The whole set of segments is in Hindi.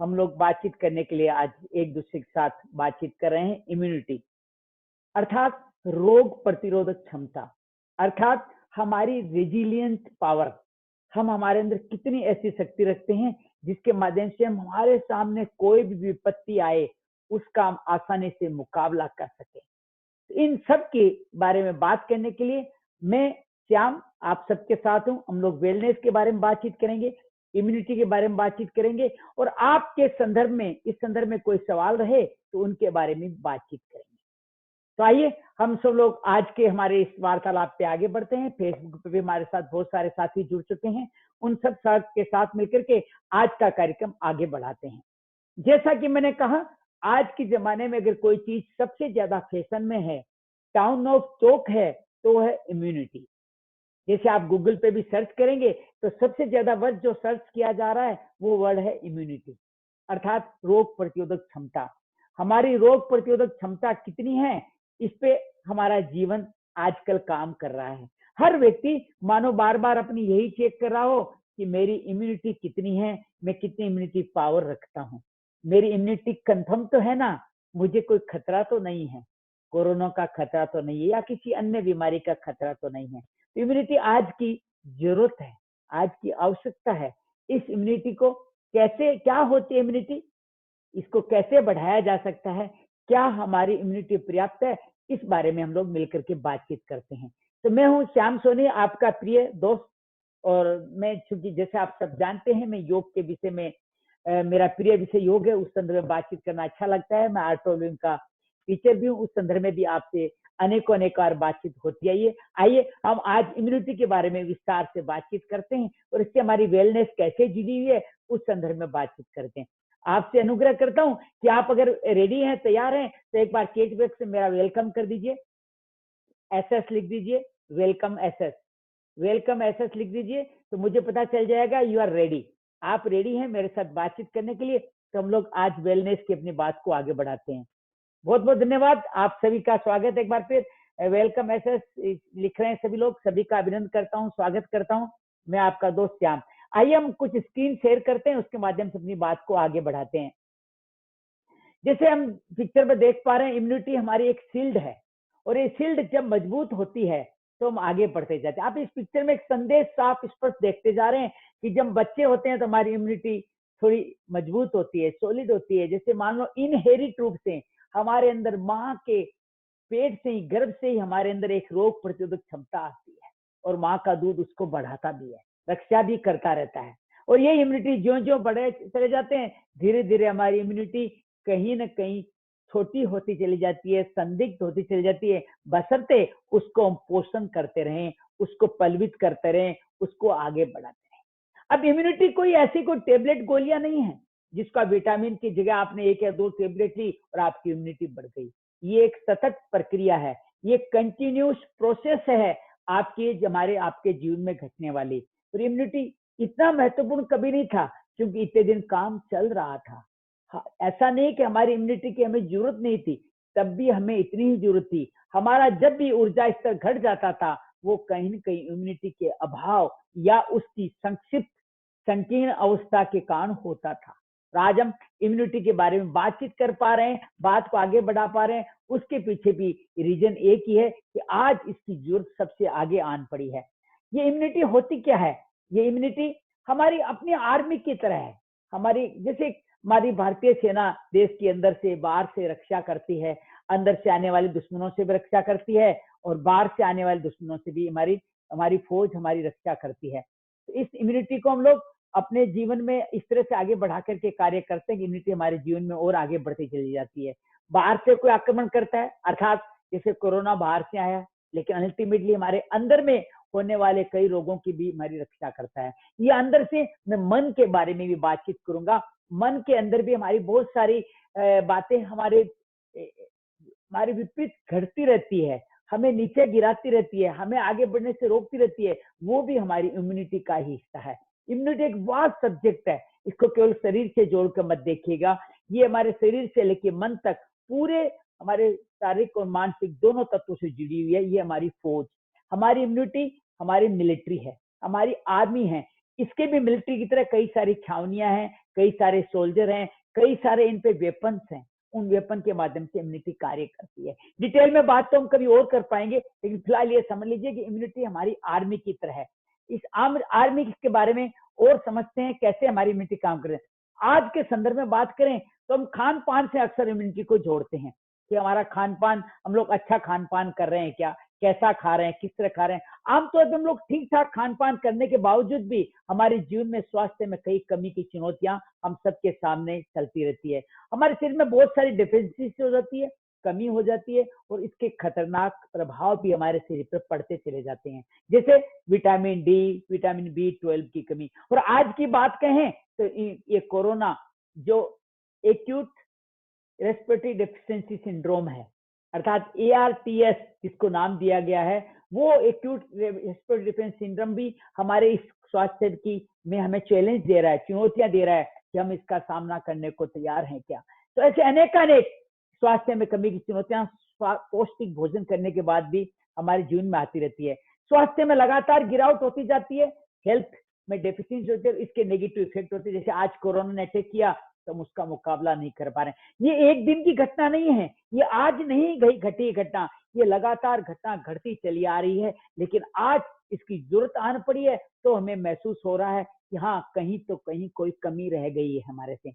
हम लोग बातचीत करने के लिए आज एक दूसरे के साथ बातचीत कर रहे हैं इम्यूनिटी, अर्थात रोग प्रतिरोधक क्षमता, अर्थात हमारी रेजिलियंट पावर। हम हमारे अंदर कितनी ऐसी शक्ति रखते हैं जिसके माध्यम से हम हमारे सामने कोई भी विपत्ति आए उसका हम आसानी से मुकाबला कर सके। इन सब के बारे में बात करने के लिए मैं श्याम आप सबके साथ हूं। हम लोग वेलनेस के बारे में बातचीत करेंगे, इम्यूनिटी के बारे में बातचीत करेंगे और आपके संदर्भ में, इस संदर्भ में कोई सवाल रहे तो उनके बारे में बातचीत करेंगे। तो आइए हम सब लोग आज के हमारे इस वार्तालाप पे आगे बढ़ते हैं। फेसबुक पे भी हमारे साथ बहुत सारे साथी जुड़ चुके हैं, उन सब साथ के साथ मिलकर के आज का कार्यक्रम आगे बढ़ाते हैं। जैसा कि मैंने कहा, आज के जमाने में अगर कोई चीज सबसे ज्यादा फैशन में है, टाउन ऑफ टॉक है, तो है इम्यूनिटी। जैसे आप गूगल पे भी सर्च करेंगे तो सबसे ज्यादा वर्ड जो सर्च किया जा रहा है वो वर्ड है इम्यूनिटी, अर्थात रोग प्रतिरोधक क्षमता। हमारी रोग प्रतिरोधक क्षमता कितनी है, इस पे हमारा जीवन आजकल काम कर रहा है। हर व्यक्ति मानो बार बार अपनी यही चेक कर रहा हो कि मेरी इम्यूनिटी कितनी है, मैं कितनी इम्यूनिटी पावर रखता हूँ, मेरी इम्यूनिटी कंफर्म तो है ना, मुझे कोई खतरा तो नहीं है, कोरोना का खतरा तो नहीं है या किसी अन्य बीमारी का खतरा तो नहीं है। इम्यूनिटी आज की जरूरत है, आज की आवश्यकता है। इस इम्यूनिटी को कैसे, क्या होती है इम्यूनिटी, इसको कैसे बढ़ाया जा सकता है, क्या हमारी इम्यूनिटी पर्याप्त है, इस बारे में हम लोग मिलकर के बातचीत करते हैं। तो मैं हूं श्याम सोनी, आपका प्रिय दोस्त, और मैं चूंकि जैसे आप सब जानते हैं मैं योग के विषय में, मेरा प्रिय विषय योग है, उस संदर्भ में बातचीत करना अच्छा लगता है। मैं आर्टोलियम का टीचर भी हूँ, उस संदर्भ में भी आपसे अनेकों बार बातचीत होती है। आइए हम आज इम्यूनिटी के बारे में विस्तार से बातचीत करते हैं और इससे हमारी वेलनेस कैसे जुड़ी हुई है उस संदर्भ में बातचीत करते हैं। आपसे अनुग्रह करता हूं कि आप अगर रेडी हैं, तैयार हैं, तो एक बार चैट बॉक्स से मेरा वेलकम कर दीजिए, एसएस लिख दीजिए, वेलकम एसएस, वेलकम एसएस लिख दीजिए, तो मुझे पता चल जाएगा यू आर रेडी, आप रेडी हैं मेरे साथ बातचीत करने के लिए। तो हम लोग आज वेलनेस की अपनी बात को आगे बढ़ाते हैं। बहुत बहुत धन्यवाद, आप सभी का स्वागत एक बार फिर। वेलकम एसएस लिख रहे हैं सभी लोग, सभी का अभिनंदन करता हूं, स्वागत करता हूं। मैं आपका दोस्त श्याम। आइए हम कुछ स्क्रीन शेयर करते हैं, उसके माध्यम से अपनी बात को आगे बढ़ाते हैं। जैसे हम पिक्चर में देख पा रहे हैं, इम्यूनिटी हमारी एक शील्ड है और ये शील्ड जब मजबूत होती है तो हम आगे बढ़ते जाते हैं। आप इस पिक्चर में एक संदेश साफ स्पष्ट देखते जा रहे हैं कि जब बच्चे होते हैं तो हमारी इम्यूनिटी थोड़ी मजबूत होती है, सॉलिड होती है। जैसे मान लो इनहेरिट रूप से हमारे अंदर माँ के पेट से ही, गर्भ से ही हमारे अंदर एक रोग प्रतिरोधक क्षमता आती है और माँ का दूध उसको बढ़ाता भी है, रक्षा भी करता रहता है। और ये इम्यूनिटी ज्यो ज्यो बढ़े चले जाते हैं, धीरे धीरे हमारी इम्यूनिटी कहीं ना कहीं छोटी होती चली जाती है, संदिग्ध होती चली जाती है, बशर्ते उसको हम पोषण करते रहें, उसको पलवित करते रहें, उसको आगे बढ़ाते रहें। अब इम्यूनिटी कोई ऐसी कोई टेबलेट गोलियां नहीं है जिसका विटामिन की जगह आपने 1 या 2 टेबलेट ली और आपकी इम्यूनिटी बढ़ गई। ये एक सतत प्रक्रिया है, ये कंटिन्यूस प्रोसेस है आपके, हमारे आपके जीवन में घटने वाली। और इम्यूनिटी इतना महत्वपूर्ण कभी नहीं था क्योंकि इतने दिन काम चल रहा था। ऐसा नहीं कि हमारी इम्यूनिटी की हमें जरूरत नहीं थी, तब भी हमें इतनी ही जरूरत थी। हमारा जब भी ऊर्जा स्तर घट जाता था वो कहीं न कहीं इम्यूनिटी के अभाव या उसकी संक्षिप्त संकीर्ण अवस्था के कारण होता था। आज हम इम्यूनिटी के बारे में बातचीत कर पा रहे हैं, बात को आगे बढ़ा पा रहे हैं, उसके पीछे भी रीजन एक ही है कि आज इसकी जरूरत सबसे आगे आन पड़ी है। ये इम्यूनिटी होती क्या है, ये इम्यूनिटी हमारी अपनी आर्मी की तरह है। हमारी जैसे हमारी भारतीय सेना देश के अंदर से बाहर से रक्षा करती है, अंदर से आने वाले दुश्मनों से भी रक्षा करती है और बाहर से आने वाले दुश्मनों से भी हमारी हमारी फौज हमारी रक्षा करती है। तो इस इम्यूनिटी को हम लोग अपने जीवन में इस तरह से आगे बढ़ा करके कार्य करते हैं कि इम्यूनिटी हमारे जीवन में और आगे बढ़ती चली जाती है। बाहर से कोई आक्रमण करता है, अर्थात जैसे कोरोना बाहर से आया, लेकिन अल्टीमेटली हमारे अंदर में होने वाले कई रोगों की भी हमारी रक्षा करता है। ये अंदर से मैं मन के बारे में भी बातचीत करूंगा। मन के अंदर भी हमारी बहुत सारी बातें हमारे हमारी विपरीत घटती रहती है, हमें नीचे गिराती रहती है, हमें आगे बढ़ने से रोकती रहती है, वो भी हमारी इम्यूनिटी का ही हिस्सा है। इम्यूनिटी एक वास्ट सब्जेक्ट है, इसको केवल शरीर से जोड़कर मत देखिएगा। ये हमारे शरीर से लेके मन तक पूरे हमारे शारीरिक और मानसिक दोनों तत्वों से जुड़ी हुई है। ये हमारी फौज, हमारी इम्यूनिटी हमारी मिलिट्री है, हमारी आर्मी है। इसके भी मिलिट्री की तरह कई सारी छावनियां हैं, कई सारे सोल्जर हैं, कई सारे इन पे वेपन्स हैं, उन वेपन के माध्यम से इम्यूनिटी कार्य करती है। डिटेल में बात तो हम कभी और कर पाएंगे, लेकिन फिलहाल ये समझ लीजिए कि इम्यूनिटी हमारी आर्मी की तरह है। इस आर्मी के बारे में और समझते हैं कैसे हमारी इम्यूनिटी काम कर रहे हैं। आज के संदर्भ में बात करें तो हम खान पान से अक्सर इम्यूनिटी को जोड़ते हैं कि हमारा खान पान, हम लोग अच्छा खान पान कर रहे हैं क्या, कैसा खा रहे हैं, किस तरह खा रहे हैं। आमतौर पर हम लोग ठीक ठाक खान पान करने के बावजूद भी हमारे जीवन में स्वास्थ्य में कई कमी की चुनौतियां हम सबके सामने चलती रहती है। हमारे शरीर में बहुत सारी डिफिशियंसी हो जाती है, कमी हो जाती है, और इसके खतरनाक प्रभाव भी हमारे शरीर पर पड़ते चले जाते हैं, जैसे विटामिन डी, विटामिन B12 की कमी। और आज की बात कहें तो ये कोरोना जो एक्यूट रेस्पिरेटरी डेफिशिएंसी सिंड्रोम है, अर्थात ARTS जिसको नाम दिया गया है, वो एक्यूट रेस्पिरेटरी डेफिशिएंसी सिंड्रोम भी हमारे इस स्वास्थ्य की में हमें चैलेंज दे रहा है, चुनौतियां दे रहा है कि हम इसका सामना करने को तैयार हैं क्या। तो ऐसे अनेक स्वास्थ्य में कमी की चुनौतियां पौष्टिक भोजन करने के बाद भी हमारे जीवन में आती रहती है। स्वास्थ्य में लगातार गिरावट होती जाती है, हेल्थ में डेफिशिएंसी होती है, इसके नेगेटिव इफेक्ट होते हैं। जैसे आज कोरोना ने अटैक किया तो हम उसका मुकाबला नहीं कर पा रहे। ये एक दिन की घटना नहीं है, ये आज नहीं गई घटी घटना, ये लगातार घटना घटती चली आ रही है। लेकिन आज इसकी जरूरत आन पड़ी है तो हमें महसूस हो रहा है कि हाँ, कहीं तो कहीं कोई कमी रह गई है हमारे से।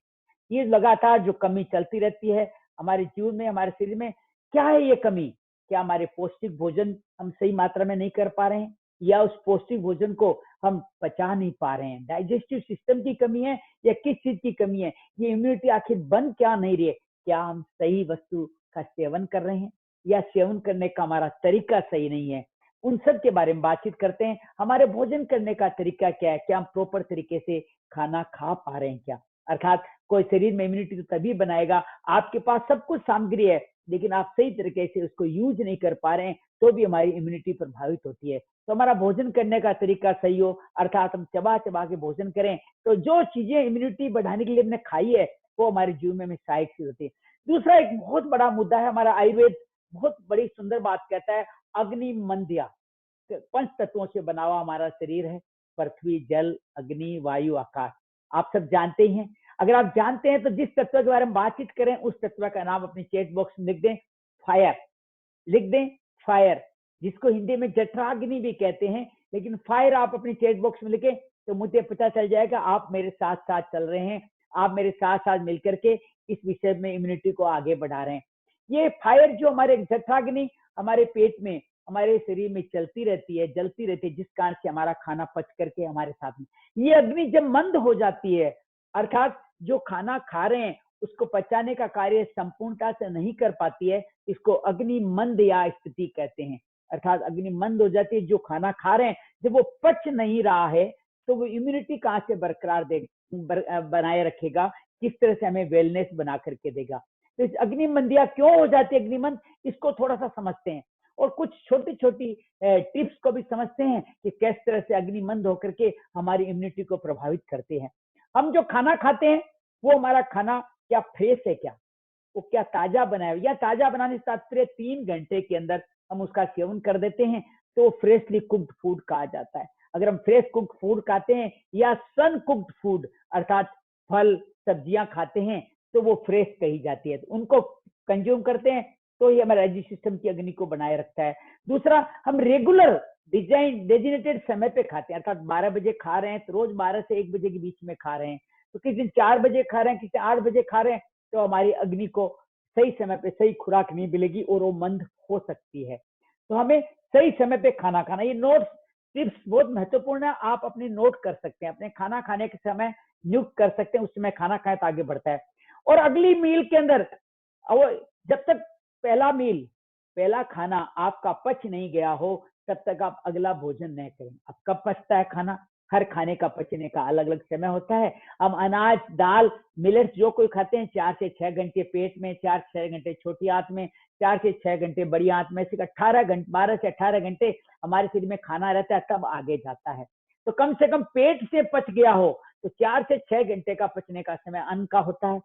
ये लगातार जो कमी चलती रहती है हमारे जीवन में, हमारे शरीर में, क्या है ये कमी? क्या हमारे पौष्टिक भोजन हम सही मात्रा में नहीं कर पा रहे हैं, या उस पौष्टिक भोजन को हम पचा नहीं पा रहे हैं? डाइजेस्टिव सिस्टम की कमी है या किस चीज की कमी है? ये इम्यूनिटी आखिर बन क्या नहीं रही है? क्या हम सही वस्तु का सेवन कर रहे हैं या सेवन करने का हमारा तरीका सही नहीं है? उन सब के बारे में बातचीत करते हैं। हमारे भोजन करने का तरीका क्या है? क्या हम प्रॉपर तरीके से खाना खा पा रहे हैं क्या? अर्थात कोई शरीर में इम्यूनिटी तो तभी बनाएगा, आपके पास सब कुछ सामग्री है लेकिन आप सही तरीके से उसको यूज नहीं कर पा रहे हैं, तो भी हमारी इम्यूनिटी प्रभावित होती है। तो हमारा भोजन करने का तरीका सही हो, अर्थात हम चबा चबा के भोजन करें, तो जो चीजें इम्यूनिटी बढ़ाने के लिए हमने खाई है वो हमारे जीवन में सहायक सिद्ध होती है। दूसरा एक बहुत बड़ा मुद्दा है, हमारा आयुर्वेद बहुत बड़ी सुंदर बात कहता है, अग्नि मंद्या। 5 तत्वों से बना हुआ हमारा शरीर है, पृथ्वी, जल, अग्नि, वायु, आकाश। आप सब जानते ही हैं। अगर आप जानते हैं तो जिस तत्व के बारे में बातचीत करें उस तत्व का नाम अपनी चैट बॉक्स में लिख दें, फायर। लिख दें फायर, जिसको हिंदी में जठराग्नि भी कहते हैं, लेकिन फायर आप अपनी चैट बॉक्स में लिखें तो मुझे पता चल जाएगा आप मेरे साथ साथ चल रहे हैं, आप मेरे साथ साथ मिलकर के इस विषय में इम्यूनिटी को आगे बढ़ा रहे हैं। ये फायर जो हमारे जठराग्नि हमारे पेट में, हमारे शरीर में चलती रहती है, जलती रहती है, जिस कारण से हमारा खाना पच करके हमारे साथ में, ये अग्नि जब मंद हो जाती है, अर्थात जो खाना खा रहे हैं उसको पचाने का कार्य संपूर्णता से नहीं कर पाती है, इसको अग्नि मंद या स्थिति कहते हैं। अर्थात अग्नि मंद हो जाती है, जो खाना खा रहे हैं जब वो पच नहीं रहा है तो वो इम्यूनिटी कहाँ से बरकरार बनाए रखेगा, किस तरह से हमें वेलनेस बना करके देगा। तो इस अग्निमंदिया क्यों हो जाती है अग्निमंद, इसको थोड़ा सा समझते हैं और कुछ छोटी छोटी टिप्स को भी समझते हैं कि किस तरह से अग्निमंद होकर के हमारी इम्यूनिटी को प्रभावित करते हैं। हम जो खाना खाते हैं वो हमारा खाना क्या फ्रेश है, क्या वो क्या ताजा बनाया, या ताजा बनाने से तात्पर्य 3 घंटे के अंदर हम उसका सेवन कर देते हैं तो फ्रेशली कुक्ड फूड कहा जाता है। अगर हम फ्रेश कुक्ड फूड खाते हैं या सन कुक्ड फूड अर्थात फल सब्जियां खाते हैं तो वो फ्रेश कही जाती है, तो उनको कंज्यूम करते हैं तो ये हमारे डाइजेस्टिव सिस्टम की अग्नि को बनाए रखता है। दूसरा, हम रेगुलर डेजिनेटेड समय पे खाते हैं, अर्थात 12 बजे खा रहे हैं तो रोज 12 से 1 बजे के बीच में खा रहे हैं, तो किसी दिन 4 बजे खा रहे हैं, किसी 8 बजे खा रहे हैं, तो हमारी अग्नि को सही समय पे सही खुराक नहीं मिलेगी और वो मंद हो सकती है। तो हमें सही समय पे खाना खाना, ये नोट्स टिप्स बहुत महत्वपूर्ण है, आप अपने नोट कर सकते हैं, अपने खाना खाने के समय नियुक्त कर सकते हैं, उस समय खाना खाएं तो आगे बढ़ता है। और अगली मील के अंदर जब तक पहला खाना आपका पच नहीं गया हो तब तक आप अगला भोजन नहीं करें। अब कब पचता है खाना, हर खाने का पचने का अलग अलग समय होता है। हम अनाज, दाल, मिलेट्स जो कोई खाते हैं 4 से 6 घंटे पेट में, 4 से 6 घंटे छोटी आंत में, 4 से 6 घंटे बड़ी आंत में, से 12 से 18 घंटे हमारे शरीर में खाना रहता है, तब आगे जाता है। तो कम से कम पेट से पच गया हो तो 4 से 6 घंटे का पचने का समय अन्न का होता है।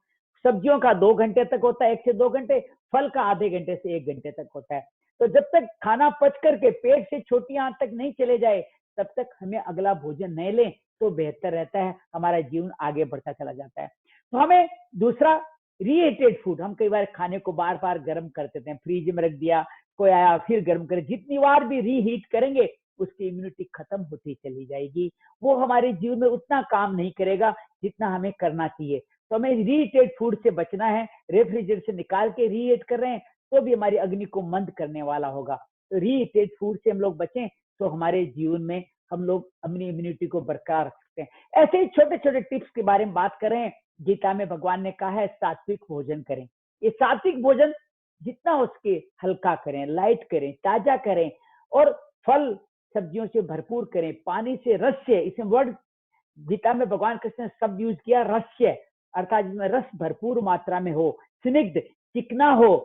सब्जियों का 2 घंटे तक होता है, 1 से 2 घंटे, फल का आधे घंटे से 1 घंटे तक होता है। तो जब तक खाना पच करके पेट से छोटी आंत तक नहीं चले जाए तब तक हमें अगला भोजन नहीं लें, तो बेहतर रहता है, हमारा जीवन आगे बढ़ता चला जाता है। तो हमें दूसरा, रीहीटेड फूड, हम कई बार खाने को बार बार गर्म कर देते हैं, फ्रिज में रख दिया, कोई आया फिर गर्म करे, जितनी बार भी रीहीट करेंगे उसकी इम्यूनिटी खत्म होती चली जाएगी, वो हमारे जीवन में उतना काम नहीं करेगा जितना हमें करना चाहिए। तो हमें रीहीटेड फूड से बचना है, रेफ्रिजरेटर से निकाल के रीहीट कर रहे हैं तो भी हमारी अग्नि को मंद करने वाला होगा। तो रीहीटेड फूड से हम लोग बचें तो हमारे जीवन में हम लोग अपनी इम्यूनिटी को बरकरार रख सकते हैं। ऐसे ही छोटे छोटे टिप्स के बारे में बात करें, गीता में भगवान ने कहा है सात्विक भोजन करें। ये सात्विक भोजन जितना हो सके हल्का करें, लाइट करें, ताजा करें और फल सब्जियों से भरपूर करें, पानी से रस्य, इसमें वर्ड गीता में भगवान कृष्ण ने शब्द यूज किया रस्य, अर्थात जिसमें रस भरपूर मात्रा में हो, स्निग्ध, चिकना हो,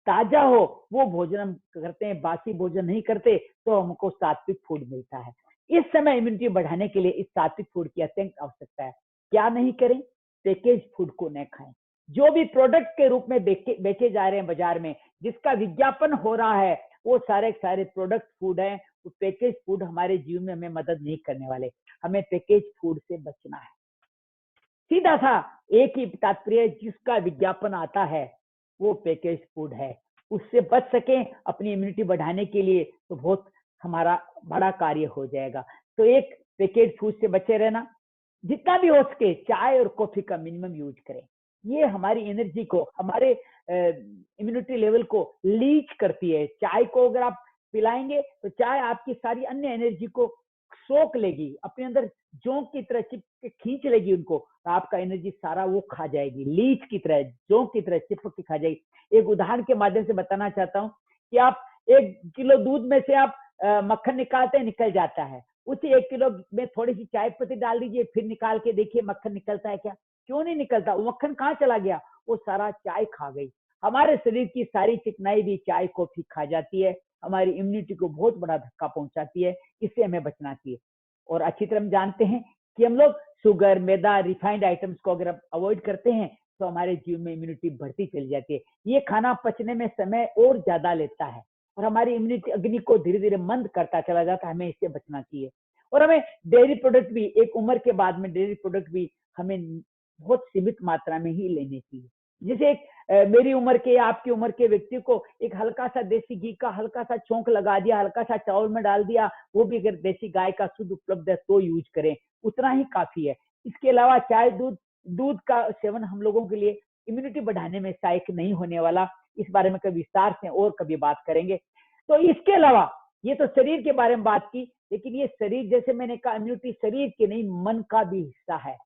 ताजा हो, वो भोजन हम करते हैं, बासी भोजन नहीं करते तो हमको सात्विक फूड मिलता है। इस समय इम्यूनिटी बढ़ाने के लिए इस सात्विक फूड की अत्यंत आवश्यकता है। क्या नहीं करें? पैकेज फूड को न खाएं। जो भी प्रोडक्ट के रूप में बेचे जा रहे हैं बाजार में, जिसका विज्ञापन हो रहा है, वो सारे सारे प्रोडक्ट फूड है, वो पैकेज फूड हमारे जीवन में हमें मदद नहीं करने वाले। हमें पैकेज फूड से बचना है। सीधा सा एक ही तात्पर्य, जिसका विज्ञापन आता है वो पैकेज फूड है, उससे बच सके अपनी इम्यूनिटी बढ़ाने के लिए तो बहुत हमारा बड़ा कार्य हो जाएगा। तो एक पैकेज फूड से बचे रहना, जितना भी हो सके चाय और कॉफी का मिनिमम यूज करें। ये हमारी एनर्जी को, हमारे इम्यूनिटी लेवल को लीच करती है। चाय को अगर आप पिलाएंगे तो चाय आपकी सारी अन्य एनर्जी को सोख लेगी, अपने अंदर जोंक की तरह चिपक के खींच लेगी उनको, आपका एनर्जी सारा वो खा जाएगी, लीच की तरह, जोंक की तरह चिपक के खा जाएगी। एक उदाहरण के माध्यम से बताना चाहता हूँ कि आप 1 किलो दूध में से आप मक्खन निकालते हैं, निकल जाता है, उसी 1 किलो में थोड़ी सी चाय पत्ती डाल दीजिए, फिर निकाल के देखिए मक्खन निकलता है क्या? क्यों नहीं निकलता? वो मक्खन कहाँ चला गया? वो सारा चाय खा गई। हमारे शरीर की सारी चिकनाई भी चाय कॉफी खा जाती है, हमारी इम्यूनिटी को बहुत बड़ा धक्का पहुंचाती है। इससे हमें बचना चाहिए। और अच्छी तरह हम जानते हैं कि हम लोग शुगर, मैदा, रिफाइंड आइटम्स को अगर अवॉइड करते हैं तो हमारे जीवन में इम्यूनिटी बढ़ती चली जाती है। ये खाना पचने में समय और ज्यादा लेता है और हमारी इम्यूनिटी अग्नि को धीरे धीरे मंद करता चला जाता है। हमें इससे बचना चाहिए। और हमें डेयरी प्रोडक्ट भी एक उम्र के बाद में डेयरी प्रोडक्ट भी हमें बहुत सीमित मात्रा में ही लेने चाहिए। जैसे एक मेरी उम्र के या आपकी उम्र के व्यक्ति को एक हल्का सा देसी घी का हल्का सा छोंक लगा दिया, हल्का सा चावल में डाल दिया, वो भी अगर देसी गाय का शुद्ध उपलब्ध है तो यूज करें, उतना ही काफी है। इसके अलावा चाय, दूध का सेवन हम लोगों के लिए इम्यूनिटी बढ़ाने में सहायक नहीं होने वाला। इस बारे में कभी विस्तार से और कभी बात करेंगे। तो इसके अलावा ये तो शरीर के बारे में बात की, लेकिन ये शरीर, जैसे मैंने कहा, इम्यूनिटी शरीर के नहीं मन का भी हिस्सा है।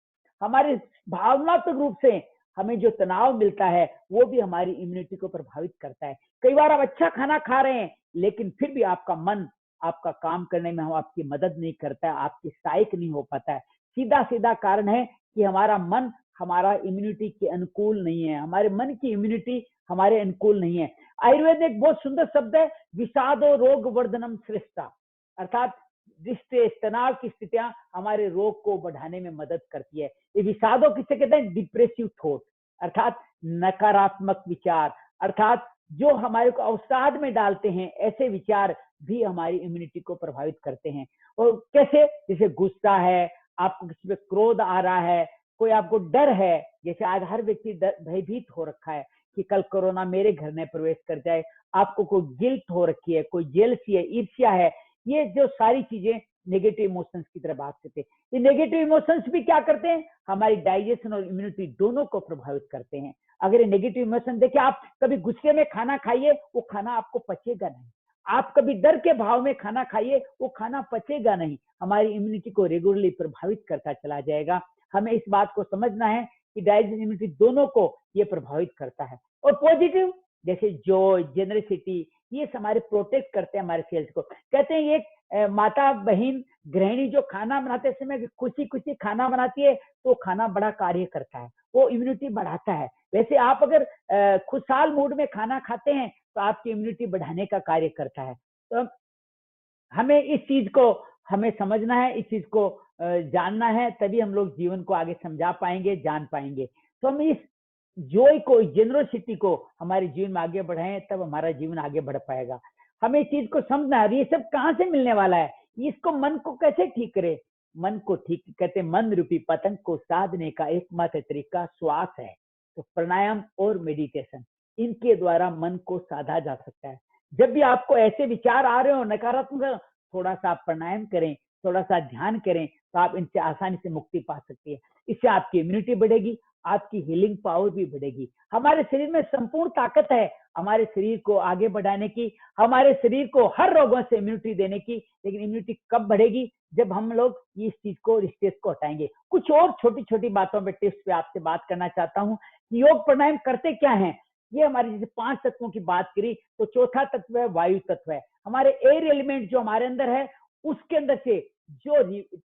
हमारे भावनात्मक रूप से हमें जो तनाव मिलता है वो भी हमारी इम्यूनिटी को प्रभावित करता है। कई बार आप अच्छा खाना खा रहे हैं लेकिन फिर भी आपका मन आपका काम करने में आपकी मदद नहीं करता है, आपकी सहायक नहीं हो पाता है। सीधा सीधा कारण है कि हमारा मन हमारा इम्यूनिटी के अनुकूल नहीं है, हमारे मन की इम्यूनिटी हमारे अनुकूल नहीं है। आयुर्वेद में एक बहुत सुंदर शब्द है, विषादो रोग वर्धनम श्रेष्ठा, अर्थात जिससे तनाव की स्थितियां हमारे रोग को बढ़ाने में मदद करती है। ये विषादों किसे कहते हैं? डिप्रेसिव थॉट, अर्थात नकारात्मक विचार, अर्थात जो हमारे को अवसाद में डालते हैं, ऐसे विचार भी हमारी इम्यूनिटी को प्रभावित करते हैं। और कैसे? जैसे गुस्सा है, आपको किसी पे क्रोध आ रहा है, कोई आपको डर है, जैसे आज हर व्यक्ति भयभीत हो रखा है कि कल कोरोना मेरे घर में प्रवेश कर जाए, आपको कोई गिल्ट हो रखी है, कोई जेलसी है, ईर्ष्या है, ये जो सारी चीजें नेगेटिव इमोशंस की तरह बात करते हैं। ये नेगेटिव इमोशंस भी क्या करते हैं? हमारी डाइजेशन और इम्यूनिटी दोनों को प्रभावित करते हैं। अगर ये नेगेटिव इमोशन, देखिए आप कभी गुस्से में खाना खाइए, वो खाना आपको पचेगा नहीं। आप कभी डर के भाव में खाना खाइए, वो खाना पचेगा नहीं, हमारी इम्यूनिटी को रेगुलरली प्रभावित करता चला जाएगा। हमें इस बात को समझना है कि डाइजेशन, इम्यूनिटी दोनों को ये प्रभावित करता है। और पॉजिटिव जैसे जॉय, जेनरसिटी, ये हमारे प्रोटेक्ट करते हैं हमारे सेल्स को। कहते हैं एक माता बहन गृहिणी जो खाना बनाते समय खुशी खुशी खाना बनाती है तो खाना बड़ा कार्य करता है, वो इम्यूनिटी बढ़ाता है। वैसे आप अगर खुशहाल मूड में खाना खाते हैं तो आपकी इम्यूनिटी बढ़ाने का कार्य करता है। तो हमें इस चीज को हमें समझना है, इस चीज को जानना है, तभी हम लोग जीवन को आगे समझा पाएंगे, जान पाएंगे। तो हम इस जॉय को, जेनरोसिटी को हमारे जीवन में आगे बढ़ाएं, तब हमारा जीवन आगे बढ़ पाएगा। हमें इस चीज को समझना है, ये सब कहाँ से मिलने वाला है, इसको मन को कैसे ठीक करे। मन को ठीक कहते हैं, मन रूपी पतंग को साधने का एकमात्र तरीका श्वास है। तो प्राणायाम और मेडिटेशन, इनके द्वारा मन को साधा जा सकता है। जब भी आपको ऐसे विचार आ रहे हो नकारात्मक, थोड़ा सा आप प्राणायाम करें, थोड़ा सा ध्यान करें, तो आप इनसे आसानी से मुक्ति पा सकती है। इससे आपकी इम्यूनिटी बढ़ेगी, आपकी हीलिंग पावर भी बढ़ेगी। हमारे शरीर में संपूर्ण ताकत है हमारे शरीर को आगे बढ़ाने की, हमारे शरीर को हर रोगों से इम्यूनिटी देने की। लेकिन इम्यूनिटी कब बढ़ेगी? जब हम लोग इस चीज को, स्ट्रेस को हटाएंगे। कुछ और छोटी छोटी बातों पे, टिप्स पे आपसे बात करना चाहता हूँ। योग प्राणायाम करते क्या है? ये हमारी जैसे 5 तत्वों की बात करी, तो चौथा तत्व है वायु तत्व है। हमारे एयर एलिमेंट जो हमारे अंदर है, उसके अंदर से जो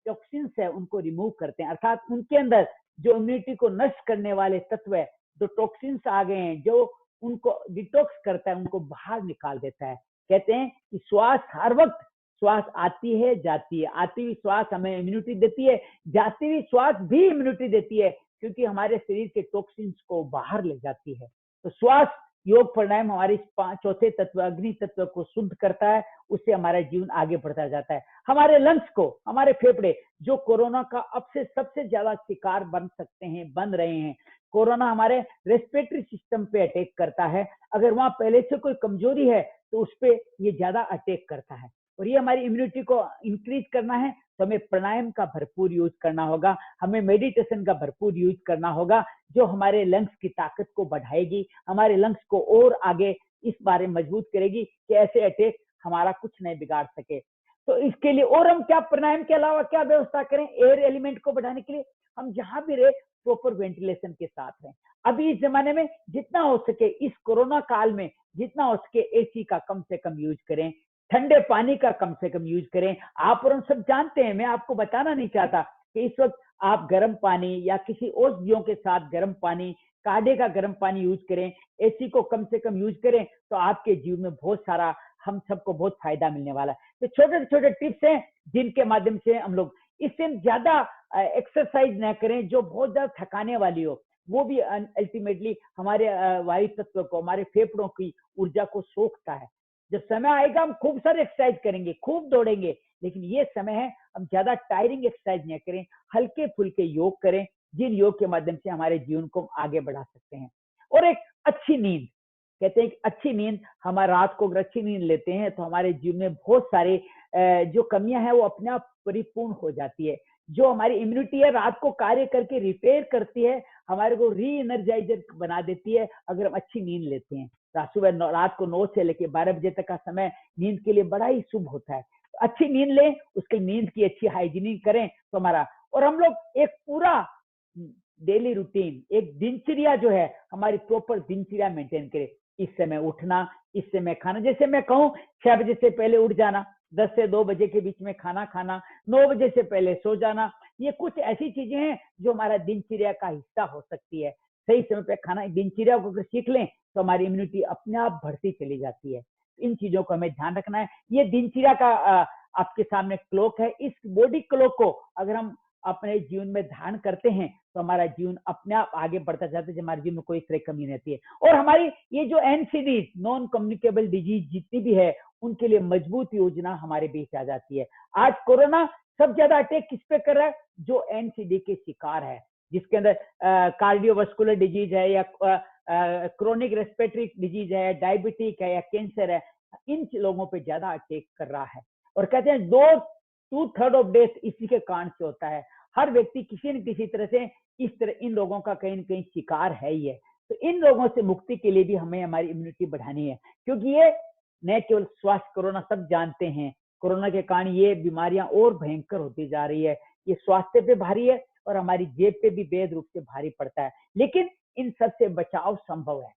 टॉक्सिन्स है उनको रिमूव करते हैं, अर्थात उनके अंदर जो इम्यूनिटी को नष्ट करने वाले तत्व है, जो टॉक्सिन्स आ गए हैं, जो उनको डिटॉक्स करता है, उनको बाहर निकाल देता है। कहते हैं कि श्वास हर वक्त, श्वास आती है जाती है, आती हुई श्वास हमें इम्यूनिटी देती है, जाती हुई श्वास भी इम्यूनिटी देती है, क्योंकि हमारे शरीर के टॉक्सिन्स को बाहर ले जाती है। तो श्वास योग प्राणायाम हमारे चौथे तत्व अग्नि तत्व को शुद्ध करता है, उससे हमारा जीवन आगे बढ़ता जाता है। हमारे लंग्स को, हमारे फेफड़े जो कोरोना का अब से सबसे ज्यादा शिकार बन सकते हैं, बन रहे हैं। कोरोना हमारे रेस्पिरेटरी सिस्टम पे अटैक करता है। अगर वहां पहले से कोई कमजोरी है तो उस पर ये ज्यादा अटैक करता है। और ये हमारी इम्यूनिटी को इंक्रीज करना है तो हमें प्राणायाम का भरपूर यूज करना होगा, हमें मेडिटेशन का भरपूर यूज करना होगा, जो हमारे लंग्स की ताकत को बढ़ाएगी, हमारे लंग्स को और आगे इस बारे में मजबूत करेगी कि ऐसे अटैक हमारा कुछ नहीं बिगाड़ सके। तो इसके लिए और हम क्या प्राणायाम के अलावा क्या व्यवस्था करें एयर एलिमेंट को बढ़ाने के लिए? हम जहां भी रहे प्रॉपर वेंटिलेशन के साथ रहें। अभी इस जमाने में जितना हो सके, इस कोरोना काल में जितना हो सके एसी का कम से कम यूज करें, ठंडे पानी का कम से कम यूज करें। आप और हम सब जानते हैं, मैं आपको बताना नहीं चाहता कि इस वक्त आप गर्म पानी या किसी औषधियों के साथ गर्म पानी, काढ़े का गर्म पानी यूज करें, एसी को कम से कम यूज करें, तो आपके जीवन में बहुत सारा, हम सबको बहुत फायदा मिलने वाला है। तो छोटे छोटे टिप्स हैं जिनके माध्यम से हम लोग, इससे ज्यादा एक्सरसाइज ना करें जो बहुत ज्यादा थकाने वाली हो, वो भी अल्टीमेटली हमारे वायु तत्व को, हमारे फेफड़ों की ऊर्जा को सोखता है। जब समय आएगा हम खूब सारे एक्सरसाइज करेंगे, खूब दौड़ेंगे, लेकिन ये समय है हम ज्यादा टायरिंग एक्सरसाइज नहीं करें, हल्के फुल्के योग करें, जिन योग के माध्यम से हमारे जीवन को आगे बढ़ा सकते हैं। और एक अच्छी नींद, कहते हैं कि अच्छी नींद, हमारे रात को अगर अच्छी नींद लेते हैं तो हमारे जीवन में बहुत सारे जो कमियां हैं वो अपने आप परिपूर्ण हो जाती है। जो हमारी इम्यूनिटी है रात को कार्य करके रिपेयर करती है, हमारे को री एनर्जाइजर बना देती है अगर हम अच्छी नींद लेते हैं। सुबह रात को 9 से लेकर 12 बजे तक का समय नींद के लिए बड़ा ही शुभ होता है। तो अच्छी नींद लें, उसके नींद की अच्छी हाइजीनिक करें तो हमारा, और हम लोग एक पूरा डेली रूटीन, एक दिनचर्या जो है हमारी प्रॉपर दिनचर्या मेंटेन करें। इस समय उठना, इस समय खाना, जैसे मैं कहूँ 6 बजे से पहले उठ जाना, 10 से 2 बजे के बीच में खाना खाना, 9 बजे से पहले सो जाना, ये कुछ ऐसी चीजें हैं जो हमारा दिनचर्या का हिस्सा हो सकती है। सही समय पे खाना, दिनचर्या को अगर सीख लें तो हमारी इम्यूनिटी अपने आप बढ़ती चली जाती है। इन चीजों को हमें ध्यान रखना है। ये दिनचर्या का आपके सामने क्लॉक है, इस बॉडी क्लॉक को अगर हम अपने जीवन में ध्यान करते हैं तो हमारा जीवन अपने आप आगे बढ़ता जाता है, हमारे जीवन में कोई तरह कमी नहीं रहती है। और हमारी ये जो एनसीडी, नॉन कम्युनिकेबल डिजीज जितनी भी है, उनके लिए मजबूत योजना हमारे बीच आ जाती है। आज कोरोना सबसे ज्यादा अटैक किस पे कर रहा है? जो एनसीडी के शिकार है, जिसके अंदर कार्डियोवास्कुलर डिजीज है या क्रोनिक रेस्पिरेटरी डिजीज है, डायबिटिक है या कैंसर है, इन लोगों पे ज्यादा अटैक कर रहा है। और कहते हैं 2/3 ऑफ डेथ इसी के कारण से होता है। हर व्यक्ति किसी न किसी तरह से इस तरह इन लोगों का कहीं न कहीं शिकार है ही है। तो इन लोगों से मुक्ति के लिए भी हमें हमारी इम्यूनिटी बढ़ानी है, क्योंकि ये न केवल स्वास्थ्य, कोरोना सब जानते हैं, कोरोना के कारण ये बीमारियां और भयंकर होती जा रही है। ये स्वास्थ्य पे भारी है और हमारी जेब पे भी बेहद रूप से भारी पड़ता है, लेकिन इन सब से बचाव संभव है।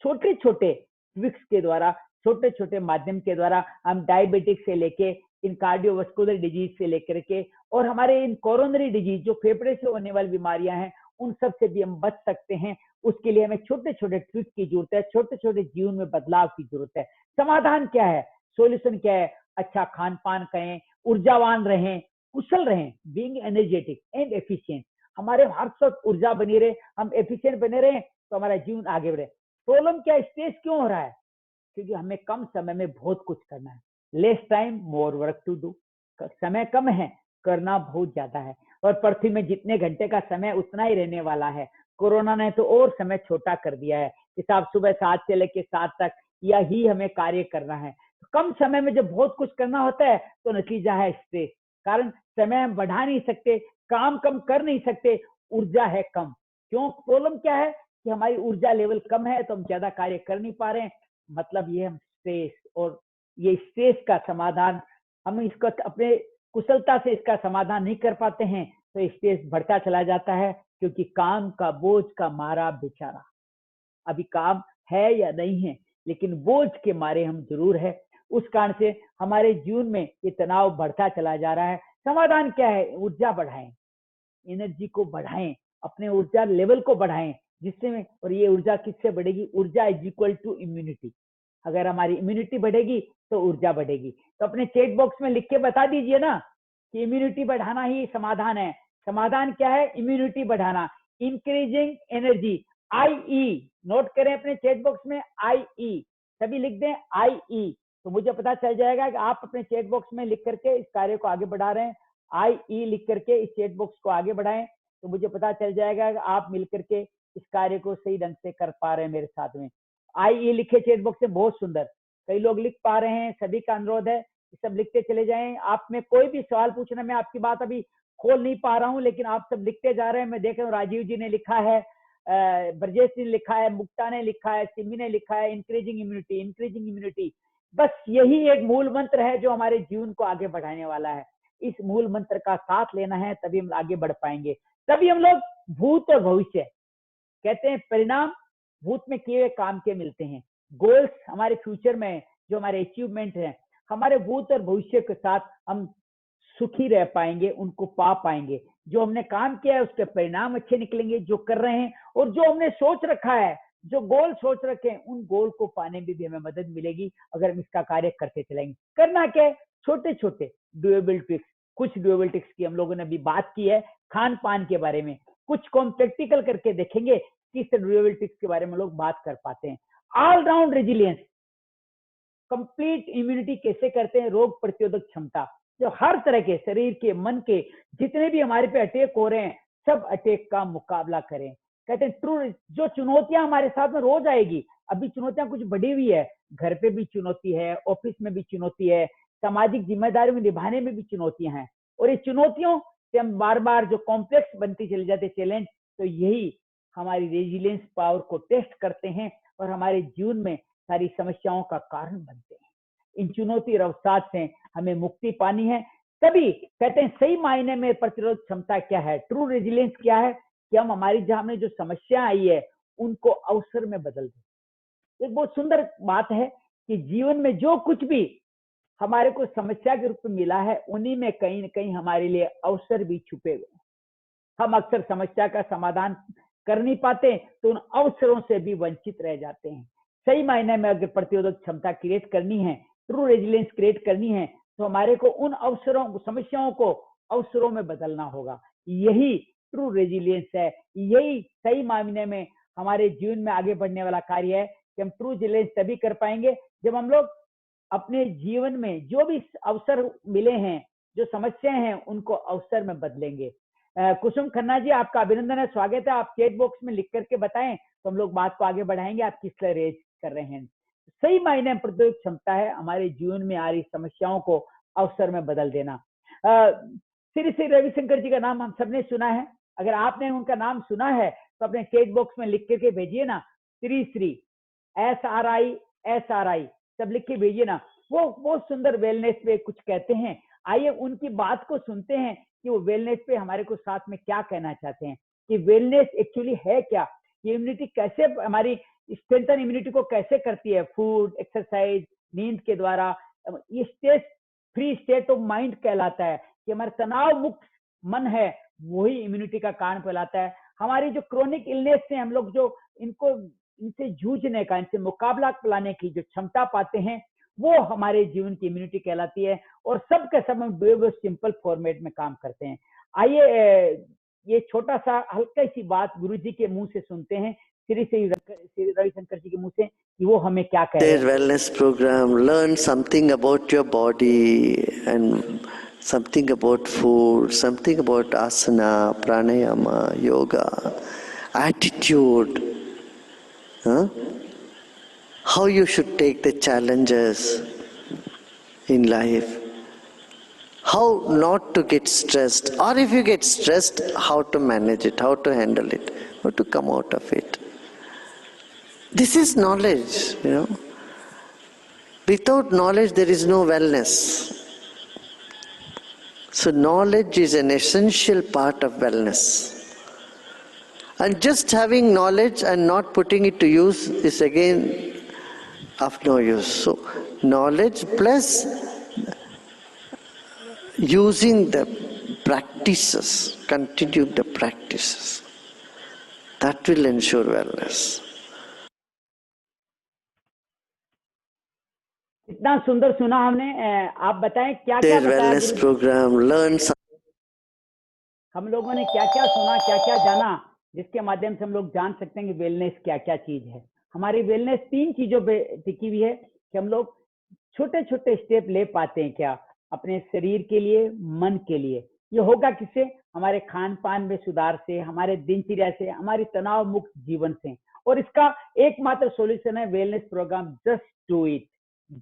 छोटे छोटे ट्रिक्स के द्वारा, छोटे छोटे माध्यम के द्वारा हम डायबिटिक से लेके इन कार्डियोवास्कुलर डिजीज से लेकर के और हमारे इन कोरोनरी डिजीज जो फेफड़े से होने वाली बीमारियां हैं, उन सब से भी हम बच सकते हैं। उसके लिए हमें छोटे छोटे ट्रिक की जरूरत है, छोटे छोटे जीवन में बदलाव की जरूरत है। समाधान क्या है? सॉल्यूशन क्या है? अच्छा खान पान करें, ऊर्जावान रहें, कुशल रहें, बीइंग एनर्जेटिक एंड एफिशिएंट। हमारे हर वक्त ऊर्जा बनी रहे, हम एफिशिएंट बने रहे तो हमारा जीवन आगे बढ़े। प्रॉब्लम क्या, स्ट्रेस क्यों हो रहा है? क्योंकि हमें कम समय में बहुत कुछ करना है। Less time more work to do. समय कम है, करना बहुत ज्यादा है, और पृथ्वी में जितने घंटे का समय उतना ही रहने वाला है। कोरोना ने तो और समय छोटा कर दिया है, जैसे आप सुबह 7 से लेकर 7 तक यही हमें कार्य करना है। कम समय में जब बहुत कुछ करना होता है तो नतीजा है स्ट्रेस, कारण समय हम बढ़ा नहीं सकते, काम कम कर नहीं सकते, ऊर्जा है कम। क्यों? प्रॉब्लम क्या है कि हमारी ऊर्जा लेवल कम है, तो हम ज्यादा कार्य कर नहीं पा रहे हैं। मतलब ये हम स्ट्रेस, और ये स्ट्रेस का समाधान हम इसको अपने कुशलता से इसका समाधान नहीं कर पाते हैं, तो स्ट्रेस बढ़ता चला जाता है, क्योंकि काम का बोझ का मारा बेचारा। अभी काम है या नहीं है, लेकिन बोझ के मारे हम जरूर है। उस कारण से हमारे जीवन में ये तनाव बढ़ता चला जा रहा है। समाधान क्या है? ऊर्जा बढ़ाएं, एनर्जी को बढ़ाएं, अपने ऊर्जा लेवल को बढ़ाएं, जिससे में, और ये ऊर्जा किससे बढ़ेगी? ऊर्जा इज इक्वल टू इम्यूनिटी। अगर हमारी इम्यूनिटी बढ़ेगी तो ऊर्जा बढ़ेगी। तो अपने चैट बॉक्स में लिख के बता दीजिए ना कि इम्यूनिटी बढ़ाना ही समाधान है। समाधान क्या है? इम्यूनिटी बढ़ाना, इंक्रीजिंग एनर्जी, IE नोट करें अपने चैट बॉक्स में, IE सभी लिख दें, IE, तो मुझे पता चल जाएगा कि आप अपने चैट बॉक्स में लिख करके इस कार्य को आगे बढ़ा रहे हैं। IE लिख करके इस चैट बॉक्स को आगे बढ़ाएं, तो मुझे पता चल जाएगा कि आप मिल करके इस कार्य को सही ढंग से कर पा रहे हैं मेरे साथ में। IE लिखे चैट बॉक्स में, बहुत सुंदर, कई लोग लिख पा रहे हैं। सभी का अनुरोध है सब लिखते चले जाएं। आप में कोई भी सवाल पूछना, मैं आपकी बात अभी खोल नहीं पा रहा हूं, लेकिन आप सब लिखते जा रहे हैं। मैं देख रहा हूँ राजीव जी ने लिखा है, ब्रजेश ने लिखा है, मुक्ता ने लिखा है, सिमी ने लिखा है, इंक्रीजिंग इम्यूनिटी, इंक्रीजिंग इम्यूनिटी। बस यही एक मूल मंत्र है जो हमारे जीवन को आगे बढ़ाने वाला है। इस मूल मंत्र का साथ लेना है, तभी हम आगे बढ़ पाएंगे। तभी हम लोग भूत और भविष्य, कहते हैं परिणाम भूत में किए हुए काम के मिलते हैं, गोल्स हमारे फ्यूचर में जो हमारे अचीवमेंट है, हमारे भूत और भविष्य के साथ हम सुखी रह पाएंगे, उनको पा पाएंगे। जो हमने काम किया है उसके परिणाम अच्छे निकलेंगे, जो कर रहे हैं, और जो हमने सोच रखा है, जो गोल सोच रखे हैं, उन गोल को पाने में भी हमें मदद मिलेगी अगर हम इसका कार्य करते चलेंगे। करना क्या है? छोटे छोटे डुएबल ट्रिक्स, कुछ डुएबल ट्रिक्स की हम लोगों ने अभी बात की है, खान पान के बारे में, कुछ को हम प्रैक्टिकल करके देखेंगे, किस डुएबल ट्रिक्स के बारे में लोग बात कर पाते हैं। ऑलराउंड रेजिलियंस, कंप्लीट इम्यूनिटी कैसे करते हैं? रोग प्रतिरोधक क्षमता, जो हर तरह के शरीर के, मन के जितने भी हमारे पे अटैक हो रहे हैं, सब अटैक का मुकाबला करें। कहते हैं ट्रू, जो चुनौतियां हमारे साथ में रोज आएगी, अभी चुनौतियां कुछ बढ़ी हुई है, घर पे भी चुनौती है, ऑफिस में भी चुनौती है, सामाजिक जिम्मेदारी में निभाने में भी चुनौतियां हैं, और ये चुनौतियों से हम बार बार जो कॉम्प्लेक्स बनती चली जाती चैलेंज, तो यही हमारी रेजिलियंस पावर को टेस्ट करते हैं और हमारे जीवन में सारी समस्याओं का कारण बनते हैं। इन चुनौती और अवसाद से हमें मुक्ति पानी है। तभी कहते हैं सही मायने में प्रतिरोध क्षमता क्या है, ट्रू रेजिलियंस क्या है, कि हम हमारी जहां में जो समस्या आई है उनको अवसर में बदल दें। एक बहुत सुंदर बात है कि जीवन में जो कुछ भी हमारे को समस्या के रूप में मिला है, उन्हीं में कहीं न कहीं हमारे लिए अवसर भी छुपे हुए। हम अक्सर समस्या का समाधान कर नहीं पाते, तो उन अवसरों से भी वंचित रह जाते हैं। सही मायने में अगर प्रतिरोधक क्षमता क्रिएट करनी है, ट्रू रेजिलियंस क्रिएट करनी है, तो हमारे को उन अवसरों, समस्याओं को अवसरों में बदलना होगा। यही ट्रू रेजिलियंस है, यही सही मायने में हमारे जीवन में आगे बढ़ने वाला कार्य है कि हम ट्रू रेजिलियंस तभी कर पाएंगे जब हम लोग अपने जीवन में जो भी अवसर मिले हैं, जो समस्याएं हैं, उनको अवसर में बदलेंगे। कुसुम खन्ना जी, आपका अभिनंदन है, स्वागत है। आप चैट बॉक्स में लिख करके बताएं तो हम लोग बात को आगे बढ़ाएंगे, आप किस तरह रेज कर रहे हैं। सही मायने में प्रतिरोधक क्षमता है हमारे जीवन में आ रही समस्याओं को अवसर में बदल देना। श्री श्री रविशंकर जी का नाम हम सबने सुना है, अगर आपने उनका नाम सुना है तो अपने चैट बॉक्स में लिख करके भेजिए ना, श्री श्री SRI सब लिख के भेजिए ना। वो बहुत सुंदर वेलनेस पे कुछ कहते हैं, आइए उनकी बात को सुनते हैं कि वो वेलनेस पे हमारे को साथ में क्या कहना चाहते हैं, कि वेलनेस एक्चुअली है क्या, ये इम्यूनिटी कैसे, हमारी स्ट्रेंथन इम्यूनिटी को कैसे करती है, फूड, एक्सरसाइज, नींद के द्वारा। ये stress free state of mind कहलाता है, कि हमारा तनाव मुक्त मन है वही इम्यूनिटी का कारण कहलाता है। हमारी जो क्रोनिक इलनेस से हम लोग जो इनको, इनसे जूझने का, इनसे मुकाबला लाने की जो क्षमता पाते हैं, वो हमारे जीवन की इम्यूनिटी कहलाती है। और सब के सब हम सिंपल फॉर्मेट में काम करते हैं। आइए ये छोटा सा हल्का सी बात गुरु जी के मुंह से सुनते हैं, श्री रविशंकर जी के मुंह से, कि वो हमें क्या कह रहे हैं। Wellness program, learn something about your body and something about food, something about asana, pranayama, yoga, attitude, huh? How you should take the challenges in life, how not to get stressed, or if you get stressed, how to manage it, how to handle it, how to come out of it. This is knowledge, Without knowledge, there is no wellness. So knowledge is an essential part of wellness. And just having knowledge and not putting it to use is again of no use. So knowledge plus using the practices, continue the practices, that will ensure wellness. इतना सुंदर सुना हमने। आप बताएं क्या क्या Their बताया wellness गुरु? program, learn some. हम लोगों ने क्या क्या सुना, क्या क्या जाना, जिसके माध्यम से हम लोग जान सकते हैं कि वेलनेस क्या क्या चीज है। हमारी वेलनेस 3 चीजों पे टिकी हुई है कि हम लोग छोटे छोटे स्टेप ले पाते हैं क्या अपने शरीर के लिए, मन के लिए। ये होगा किससे? हमारे खान पान में सुधार से, हमारे दिनचर्या से, हमारी तनाव मुक्त जीवन से। और इसका एकमात्र सॉल्यूशन है wellness program.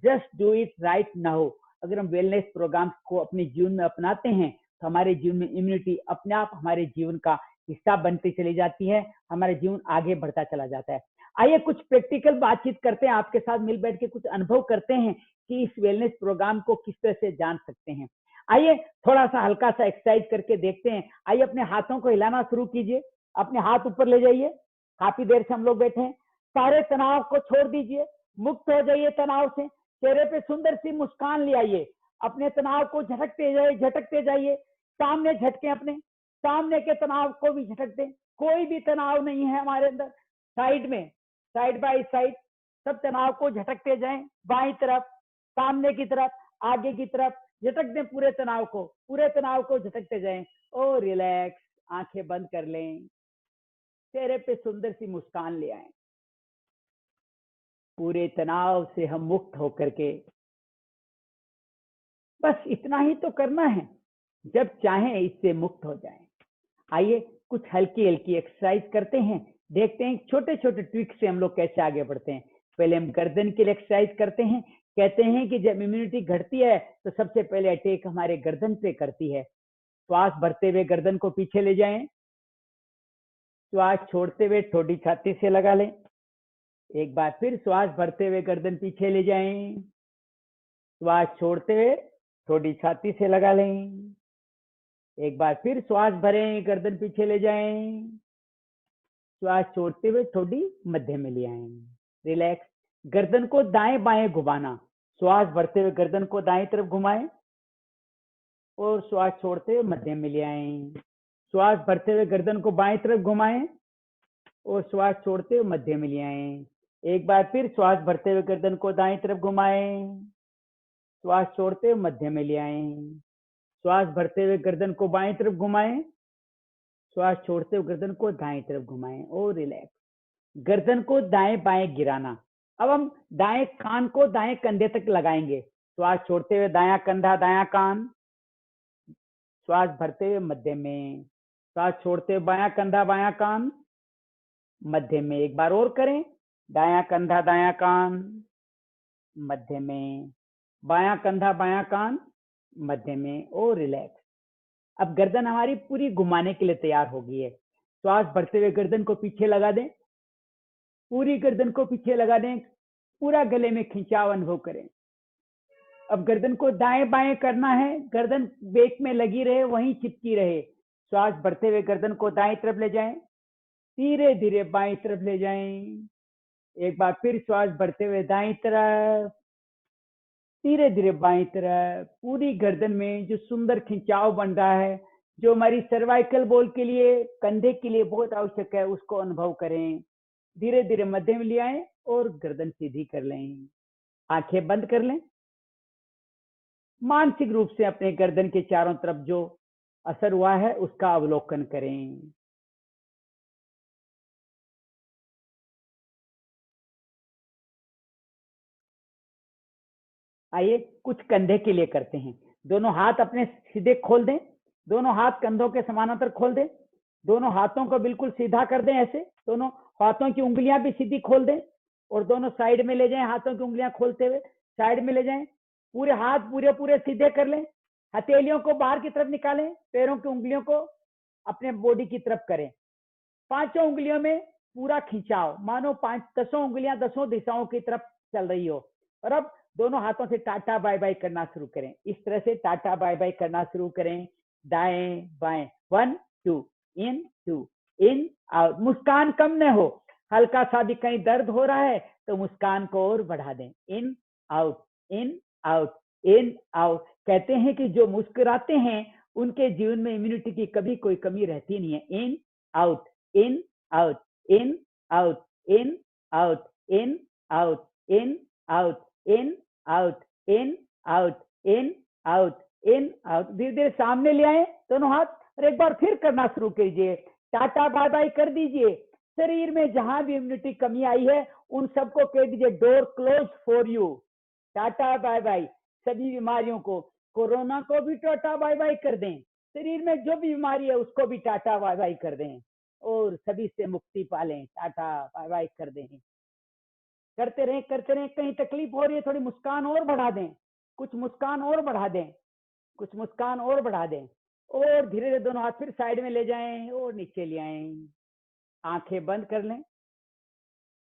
Just do it right now. अगर हम वेलनेस प्रोग्राम को अपने जीवन में अपनाते हैं तो हमारे जीवन में इम्यूनिटी अपने आप हमारे जीवन का हिस्सा बनती चली जाती है, हमारा जीवन आगे बढ़ता चला जाता है। आइए कुछ प्रैक्टिकल बातचीत करते हैं, आपके साथ मिल बैठ के कुछ अनुभव करते हैं कि इस वेलनेस प्रोग्राम को किस तरह से जान सकते हैं। आइए थोड़ा सा हल्का सा एक्सरसाइज करके देखते हैं। आइए अपने हाथों को हिलाना शुरू कीजिए, अपने हाथ ऊपर ले जाइए। काफी देर से हम लोग बैठे हैं। सारे तनाव को छोड़ दीजिए, मुक्त हो जाइए तनाव से। चेहरे पे सुंदर सी मुस्कान ले आइए। अपने तनाव को झटकते जाइए। सामने झटके, अपने सामने के तनाव को भी झटक दें। कोई भी तनाव नहीं है हमारे अंदर। साइड में, साइड बाय साइड सब तनाव को झटकते जाएं। बाईं तरफ, सामने की तरफ, आगे की तरफ झटक दें पूरे तनाव को झटकते जाएं। और रिलैक्स, आंखें बंद कर लें। चेहरे पे सुंदर सी मुस्कान ले आए। पूरे तनाव से हम मुक्त होकर के बस इतना ही तो करना है, जब चाहें इससे मुक्त हो जाएं। आइए कुछ हल्की हल्की एक्सरसाइज करते हैं, देखते हैं छोटे छोटे ट्रिक से हम लोग कैसे आगे बढ़ते हैं। पहले हम गर्दन के लिए एक्सरसाइज करते हैं। कहते हैं कि जब इम्यूनिटी घटती है तो सबसे पहले अटैक हमारे गर्दन पे करती है। श्वास भरते हुए गर्दन को पीछे ले जाएं। श्वास छोड़ते हुए ठोडी छाती से लगा लें। एक बार फिर श्वास भरते हुए गर्दन पीछे ले जाएं। श्वास छोड़ते हुए ठोडी छाती से लगा लें। एक बार फिर श्वास भरें, गर्दन पीछे ले जाएं। श्वास छोड़ते हुए ठोडी मध्य में ले आएं। रिलैक्स। गर्दन को दाएं बाएं घुमाना। श्वास भरते हुए गर्दन को दाएं तरफ घुमाएं और श्वास छोड़ते हुए मध्य में ले आएं। श्वास भरते हुए गर्दन को बाएं तरफ घुमाएं और श्वास छोड़ते हुए मध्य में ले आएं। एक बार फिर श्वास भरते हुए गर्दन को दाएं तरफ घुमाएं, श्वास छोड़ते हुए मध्य में ले आएं। श्वास भरते हुए गर्दन को बाएं तरफ घुमाएं, श्वास छोड़ते हुए गर्दन को दाएं तरफ घुमाएं और रिलैक्स। गर्दन को दाएं बाएं गिराना। अब हम दाएं कान को दाएं कंधे तक लगाएंगे। श्वास छोड़ते हुए दायां कंधा दायां कान, श्वास भरते हुए मध्य में, श्वास छोड़ते हुए बायां कंधा बायां कान, मध्य में। एक बार और करें। दायां कंधा दायां कान, मध्य में, बायां कंधा बायां कान, मध्य में और रिलैक्स। अब गर्दन हमारी पूरी घुमाने के लिए तैयार हो गई है। श्वास भरते हुए गर्दन को पीछे लगा दें, पूरी गर्दन को पीछे लगा दें, पूरा गले में खिंचाव अनुभव करें। अब गर्दन को दाएं बाएं करना है, गर्दन बेक में लगी रहे, वहीं चिपकी रहे। श्वास भरते हुए गर्दन को दाएं तरफ ले जाएं, धीरे धीरे बाएं तरफ ले जाएं। एक बार फिर श्वास भरते हुए दाएं तरफ, धीरे धीरे बाएं तरफ। पूरी गर्दन में जो सुंदर खिंचाव बन रहा है, जो हमारी सर्वाइकल बोल के लिए, कंधे के लिए बहुत आवश्यक है, उसको अनुभव करें। धीरे धीरे मध्य में ले आए और गर्दन सीधी कर लें। आंखें बंद कर लें। मानसिक रूप से अपने गर्दन के चारों तरफ जो असर हुआ है उसका अवलोकन करें। आइए कुछ कंधे के लिए करते हैं। दोनों हाथ अपने सीधे खोल दें, दोनों हाथ कंधों के समानांतर खोल दें, दोनों हाथों को बिल्कुल सीधा कर दें, ऐसे दोनों हाथों की उंगलियां भी सीधी खोल दें और दोनों साइड में ले जाएं, हाथों की उंगलियां खोलते हुए साइड में ले जाएं, पूरे हाथ पूरे पूरे सीधे कर लें, हथेलियों को बाहर की तरफ निकालें, पैरों की उंगलियों को अपने बॉडी की तरफ करें, पांचों उंगलियों में पूरा खिंचाव, मानो 10 उंगलियां 10 दिशाओं की तरफ चल रही हो। और अब दोनों हाथों से टाटा बाय बाय करना शुरू करें, इस तरह से टाटा बाय बाय करना शुरू करें, दाएं बाएं, 1 2 इन आउट। मुस्कान कम न हो, हल्का सा भी कहीं दर्द हो रहा है तो मुस्कान को और बढ़ा दें, in out in out in out. कहते हैं कि जो मुस्कुराते हैं उनके जीवन में इम्यूनिटी की कभी कोई कमी रहती नहीं है। In out in out in out in out in out in out in out in out in out in out. धीरे धीरे सामने ले आए दोनों हाथ और एक बार फिर करना शुरू कीजिए, टाटा बाय बाय कर दीजिए। शरीर में जहां भी इम्यूनिटी कमी आई है उन सबको कह दीजिए door close for you, tata bye bye. सभी बीमारियों को, कोरोना को भी टाटा बाय बाय कर दें, शरीर में जो भी बीमारी है उसको भी टाटा बाय बाय कर दें और सभी से मुक्ति पालें, टाटा बाय बाय कर दें। करते रहें करते रहें। कहीं तकलीफ हो रही है थोड़ी मुस्कान और बढ़ा दें, कुछ मुस्कान और बढ़ा दें, कुछ मुस्कान और बढ़ा दें और धीरे धीरे दोनों हाथ फिर साइड में ले जाएं और नीचे ले आएं। आंखें बंद कर लें,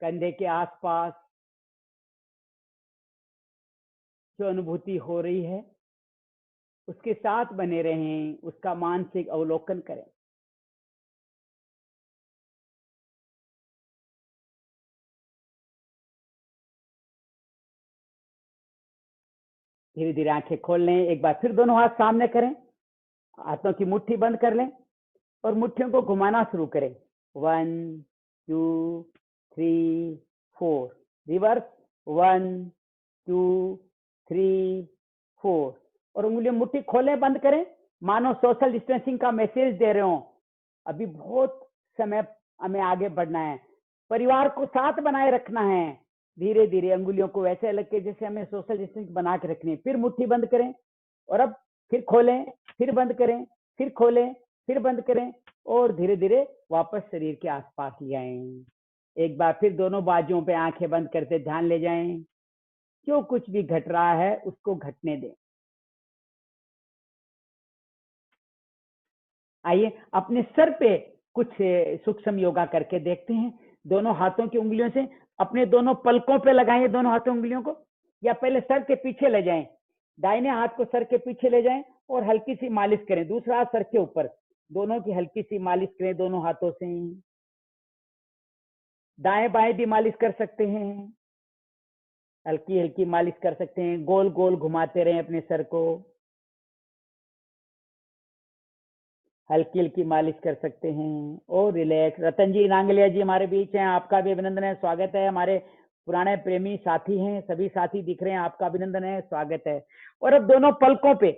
कंधे के आसपास जो अनुभूति हो रही है उसके साथ बने रहें, उसका मानसिक अवलोकन करें। धीरे धीरे आंखें खोल लें, एक बार फिर दोनों हाथ सामने करें, हाथों की मुट्ठी बंद कर लें और मुट्ठियों को घुमाना शुरू करें। 1 2 3 4, रिवर्स 1 2 3 4 और उंगलियों मुट्ठी खोलें, बंद करें, मानो सोशल डिस्टेंसिंग का मैसेज दे रहे हो। अभी बहुत समय हमें आगे बढ़ना है, परिवार को साथ बनाए रखना है। धीरे धीरे अंगुलियों को ऐसे अलग के जैसे हमें सोशल डिस्टेंस बना के रखनी है। फिर मुट्ठी बंद करें और अब फिर खोलें, फिर बंद करें, फिर खोलें, फिर बंद करें और धीरे धीरे वापस शरीर के आसपास ले आएं। एक बार फिर दोनों बाजुओं पे आंखें बंद करते ध्यान ले जाएं, जो कुछ भी घट रहा है उसको घटने दें। आइए अपने सर पे कुछ सूक्ष्म योगा करके देखते हैं। दोनों हाथों की उंगलियों से अपने दोनों पलकों पे लगाएं, दोनों हाथों उंगलियों को, या पहले सर के पीछे ले जाएं, दाहिने हाथ को सर के पीछे ले जाएं और हल्की सी मालिश करें, दूसरा हाथ सर के ऊपर, दोनों की हल्की सी मालिश करें दोनों हाथों से। दाएं बाएं भी मालिश कर सकते हैं, हल्की हल्की मालिश कर सकते हैं, गोल गोल घुमाते रहें अपने सर को, हल्की हल्की मालिश कर सकते हैं और रिलैक्स। रतन जी नांगलिया जी हमारे बीच हैं, आपका भी अभिनंदन है, स्वागत है। हमारे पुराने प्रेमी साथी हैं, सभी साथी दिख रहे हैं, आपका अभिनंदन है, स्वागत है। और अब दोनों पलकों पे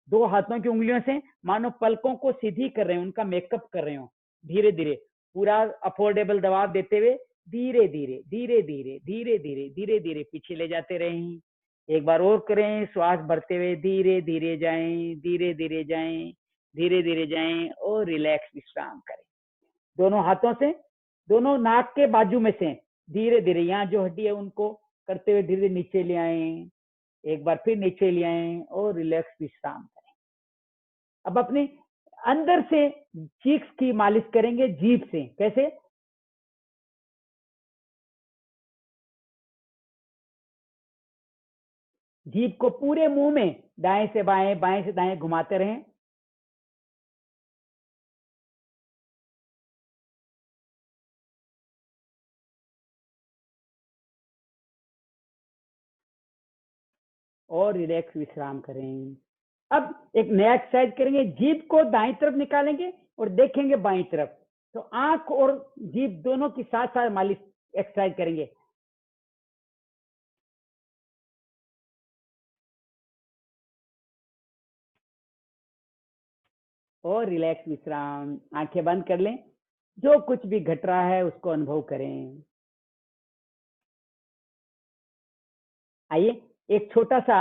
दो हाथों की उंगलियों से मानो पलकों को सीधी कर रहे हैं, उनका मेकअप कर रहे हो। धीरे धीरे पूरा अफोर्डेबल दबाव देते हुए धीरे धीरे धीरे धीरे धीरे धीरे धीरे धीरे पीछे ले जाते रहें। एक बार और करें, श्वास भरते हुए धीरे धीरे जाएं, धीरे धीरे जाएं, धीरे धीरे जाएं और रिलैक्स विश्राम करें। दोनों हाथों से दोनों नाक के बाजू में से धीरे धीरे यहाँ जो हड्डी है उनको करते हुए धीरे नीचे ले आए, एक बार फिर नीचे ले आए और रिलैक्स विश्राम करें। अब अपने अंदर से चीक्स की मालिश करेंगे जीभ से। कैसे? जीभ को पूरे मुंह में दाएं से बाएं, बाएं से दाएं घुमाते रहें। और रिलैक्स विश्राम करें। अब एक नया एक्सरसाइज करेंगे, जीभ को दाईं तरफ निकालेंगे और देखेंगे बाईं तरफ, तो आंख और जीभ दोनों की साथ साथ मालिश एक्सरसाइज करेंगे। और रिलैक्स विश्राम, आंखें बंद कर लें, जो कुछ भी घट रहा है उसको अनुभव करें। आइए एक छोटा सा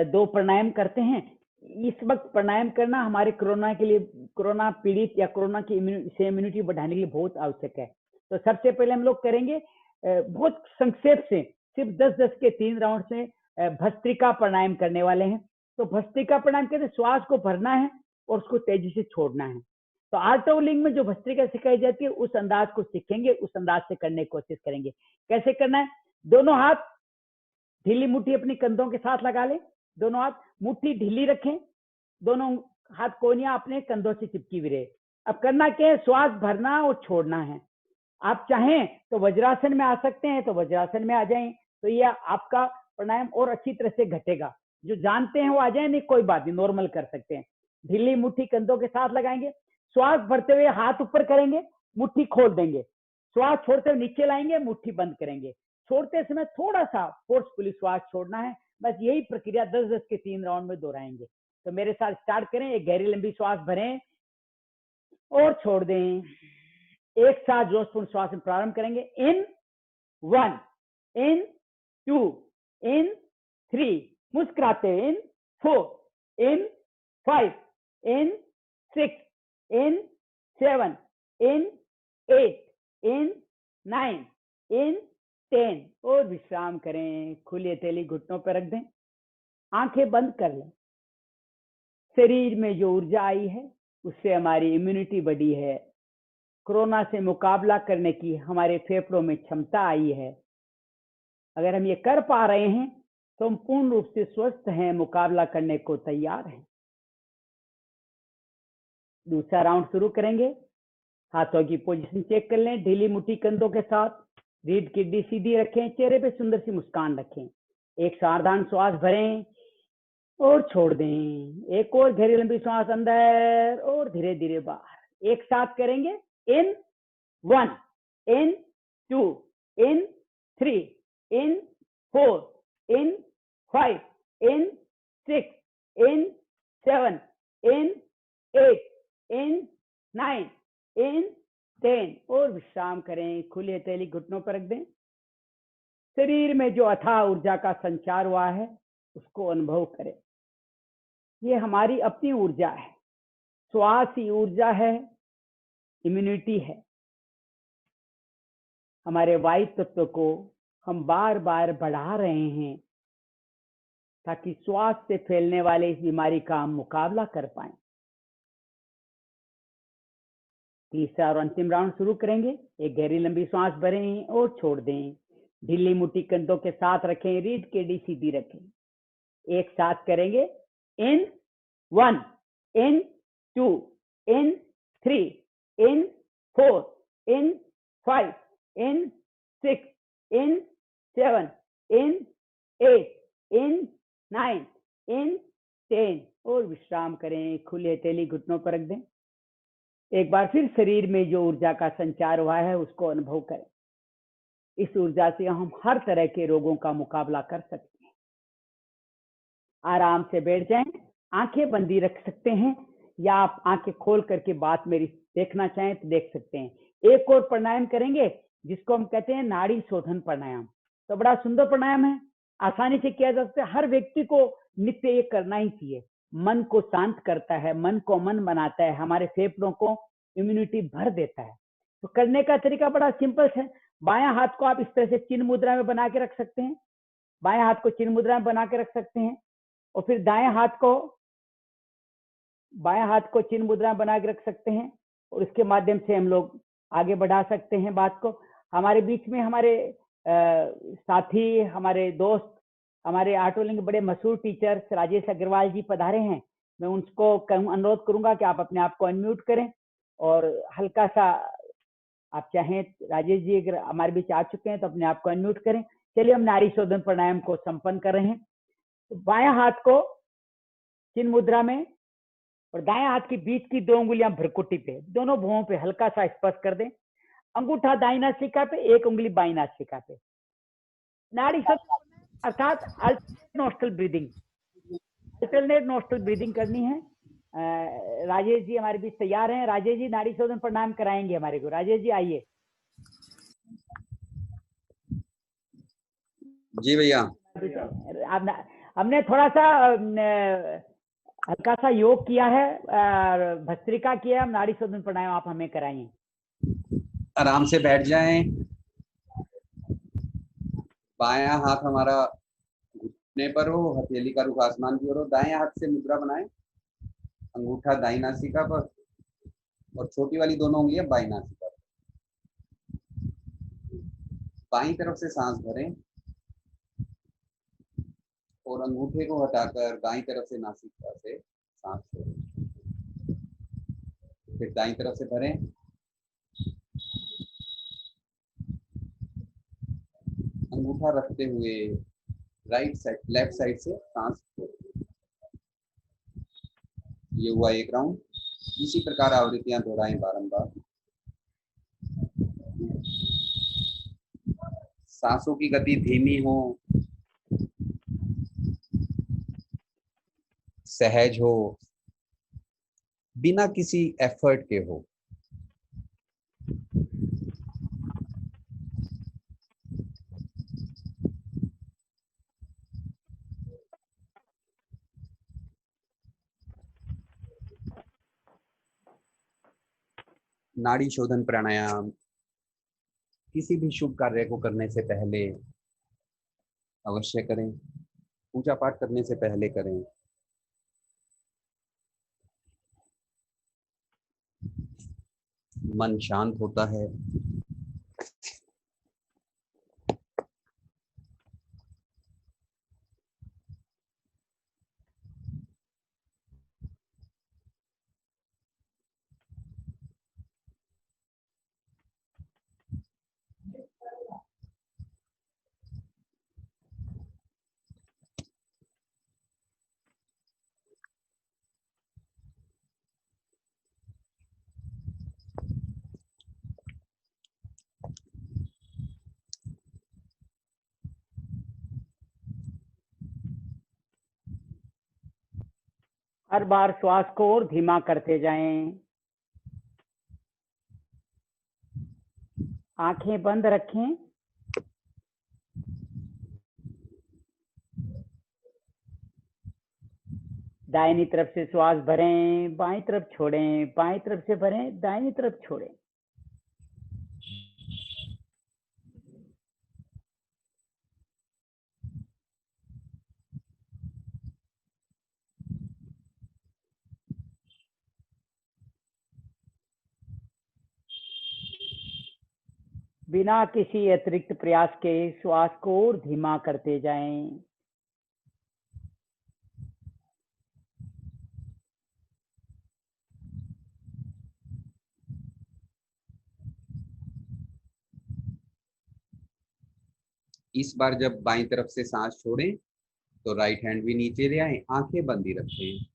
2 प्राणायाम करते हैं। इस वक्त प्राणायाम करना हमारे कोरोना के लिए, कोरोना पीड़ित या कोरोना की इम्यूनिटी बढ़ाने के लिए बहुत आवश्यक है। तो सबसे पहले हम लोग करेंगे बहुत संक्षेप से, सिर्फ 10-10 के 3 राउंड से भस्त्रिका प्राणायाम करने वाले हैं। तो भस्त्रिका प्राणायाम कहते हैं श्वास को भरना है और उसको तेजी से छोड़ना है। तो आर्टोलिंग में जो भस्त्रिका सिखाई जाती है उस अंदाज को सीखेंगे, उस अंदाज से करने की कोशिश करेंगे। कैसे करना है? दोनों हाथ ढीली मुट्ठी अपनी कंधों के साथ लगा लें, दोनों हाथ मुट्ठी ढीली रखें, दोनों हाथ कोहनियां अपने कंधों से चिपकी हुई रहे। अब करना क्या है? श्वास भरना और छोड़ना है। आप चाहें तो वज्रासन में आ सकते हैं तो वज्रासन में आ जाएं, तो ये आपका प्राणायाम और अच्छी तरह से घटेगा। जो जानते हैं वो आ जाए, नहीं कोई बात नहीं, नॉर्मल कर सकते हैं। ढीली मुट्ठी कंधों के साथ लगाएंगे, श्वास भरते हुए हाथ ऊपर करेंगे, मुट्ठी खोल देंगे, श्वास छोड़ते हुए नीचे लाएंगे, मुट्ठी बंद करेंगे। छोड़ते समय थोड़ा सा फोर्सफुली श्वास छोड़ना है। बस यही प्रक्रिया 10-10 के 3 राउंड में दोहराएंगे। तो मेरे साथ स्टार्ट करें। एक गहरी लंबी श्वास भरें और छोड़ दें। एक साथ जोशपूर्ण श्वास में प्रारंभ करेंगे। इन 1, इन 2, इन 3, मुस्कुराते इन 4, इन 5, इन 6, इन 7, इन 8, इन 9, इन 10 और विश्राम करें। खुली हथेली घुटनों पर रख दें, आंखें बंद कर लें। शरीर में जो ऊर्जा आई है उससे हमारी इम्यूनिटी बढ़ी है, कोरोना से मुकाबला करने की हमारे फेफड़ों में क्षमता आई है। अगर हम ये कर पा रहे हैं तो हम पूर्ण रूप से स्वस्थ हैं, मुकाबला करने को तैयार हैं। दूसरा राउंड शुरू करेंगे। हाथों की पोजीशन चेक कर लें, ढीली मुट्ठी कंधों के साथ, रीढ़ की हड्डी सीधी रखें, चेहरे पे सुंदर सी मुस्कान रखें। एक सावधान श्वास भरें और छोड़ दें। एक और गहरी लंबी श्वास अंदर और धीरे धीरे बाहर। एक साथ करेंगे। इन 1, इन 2, इन 3, इन 4, इन 5, इन 6, इन 7, इन 8, इन 9, इन 10 और विश्राम करें। खुली हथेली घुटनों पर रख दें। शरीर में जो अथाह ऊर्जा का संचार हुआ है उसको अनुभव करें। ये हमारी अपनी ऊर्जा है, श्वास ही ऊर्जा है, इम्यूनिटी है। हमारे वायु तत्व को हम बार बार बढ़ा रहे हैं ताकि श्वास से फैलने वाले इस बीमारी का हम मुकाबला कर पाए। तीसरा और अंतिम राउंड शुरू करेंगे। एक गहरी लंबी सांस भरें और छोड़ दें। ढीली मुट्ठी कंधों के साथ रखें, रीढ़ की हड्डी सीधी रखें। एक साथ करेंगे। इन 1, इन 2, इन 3, इन 4, इन 5, इन 6, इन 7, इन 8, इन 9, इन 10 और विश्राम करें। खुले हथेली घुटनों पर रख दें। एक बार फिर शरीर में जो ऊर्जा का संचार हुआ है उसको अनुभव करें। इस ऊर्जा से हम हर तरह के रोगों का मुकाबला कर सकते हैं। आराम से बैठ जाएं, आंखें बंदी रख सकते हैं या आप आंखें खोल करके बात मेरी देखना चाहें तो देख सकते हैं। एक और प्राणायाम करेंगे जिसको हम कहते हैं नाड़ी शोधन प्राणायाम। तो बड़ा सुंदर प्राणायाम है, आसानी से किया जा सकता है। हर व्यक्ति को नित्य ये करना ही चाहिए। मन को शांत करता है, मन को मन बनाता है, हमारे फेफड़ों को इम्यूनिटी भर देता है। तो करने का तरीका बड़ा सिंपल है। बायां हाथ को आप इस तरह से चिन्ह मुद्रा में बना के रख सकते हैं, बायां हाथ को चिन्ह मुद्रा में बना के रख सकते हैं और फिर बायां हाथ को चिन्ह मुद्रा में बना के रख सकते हैं और इसके माध्यम से हम लोग आगे बढ़ा सकते हैं बात को। हमारे बीच में हमारे साथी, हमारे दोस्त, हमारे आर्टोलिंग बड़े मशहूर टीचर राजेश अग्रवाल जी पधारे हैं। मैं उनको अनुरोध करूंगा कि आप अपने आप को अनम्यूट करें और हल्का सा, आप चाहें राजेश जी अगर हमारे बीच आ चुके हैं तो अपने आप को अनम्यूट करें। चलिए हम नाड़ी शोधन प्राणायाम को संपन्न कर रहे हैं। तो बायां हाथ को चिन्ह मुद्रा में और दाएं हाथ की बीच की 2 उंगलियां भ्रुकुटी पे, दोनों भुवों पे हल्का सा स्पर्श कर दें। अंगूठा दाईं नासिका पे, एक उंगली बाईं नासिका पे। नाड़ी शोधन अर्थात alternate nostril breathing, alternate nostril breathing करनी है। राजेश जी हमारे बीच तैयार हैं। राजेश जी नाड़ी शोधन प्राणायाम कराएंगे हमारे को। राजेश जी आइए। जी भैया। हमने थोड़ा सा हल्का सा योग किया है, भस्त्रिका किया है, नाड़ी शोधन प्राणायाम आप हमें कराइए। आराम से बैठ जाएं। बायां हाथ हमारा घुटने पर हो, हथेली का रुख आसमान की ओर हो। दाएं हाथ से मुद्रा बनाएं, अंगूठा दाईं नासिका पर और छोटी वाली दोनों उंगलियां बाईं नासिका पर। बाईं तरफ से सांस भरें और अंगूठे को हटाकर दाईं तरफ से नासिका से सांस छोड़ें। फिर दाईं तरफ से भरें, अंगूठा रखते हुए लेफ्ट साइड से सांस छोड़ें। ये हुआ एक राउंड। इसी प्रकार आवृत्तियां दोहराएं बारंबार। सांसों की गति धीमी हो, सहज हो, बिना किसी एफर्ट के हो। नाड़ी शोधन प्राणायाम किसी भी शुभ कार्य को करने से पहले अवश्य करें। पूजा पाठ करने से पहले करें। मन शांत होता है। हर बार श्वास को और धीमा करते जाएं। आंखें बंद रखें। दाहिनी तरफ से श्वास भरें, बाईं तरफ छोड़ें, बाईं तरफ से भरें, दाहिनी तरफ छोड़ें। बिना किसी अतिरिक्त प्रयास के श्वास को और धीमा करते जाएं। इस बार जब बाईं तरफ से सांस छोड़ें तो राइट हैंड भी नीचे ले आएं, आंखें बंद ही रखें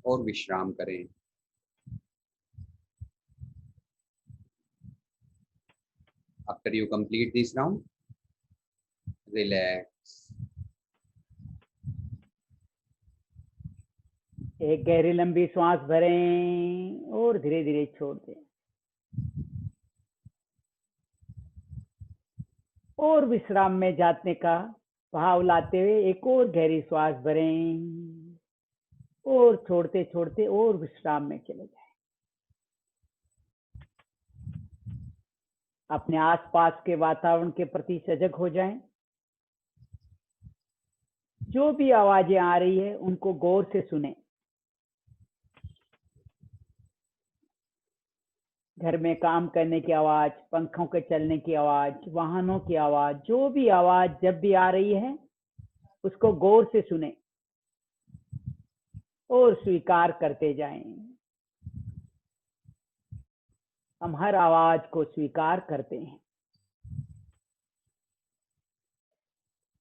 और विश्राम करें। After you complete this round, relax. एक गहरी लंबी श्वास भरें और धीरे धीरे छोड़ दें। और विश्राम में जाने का भाव लाते हुए एक और गहरी श्वास भरें और छोड़ते छोड़ते और विश्राम में चले जाएं। अपने आसपास के वातावरण के प्रति सजग हो जाएं। जो भी आवाजें आ रही है उनको गौर से सुनें। घर में काम करने की आवाज, पंखों के चलने की आवाज, वाहनों की आवाज, जो भी आवाज जब भी आ रही है उसको गौर से सुनें और स्वीकार करते जाएं। हम हर आवाज को स्वीकार करते हैं।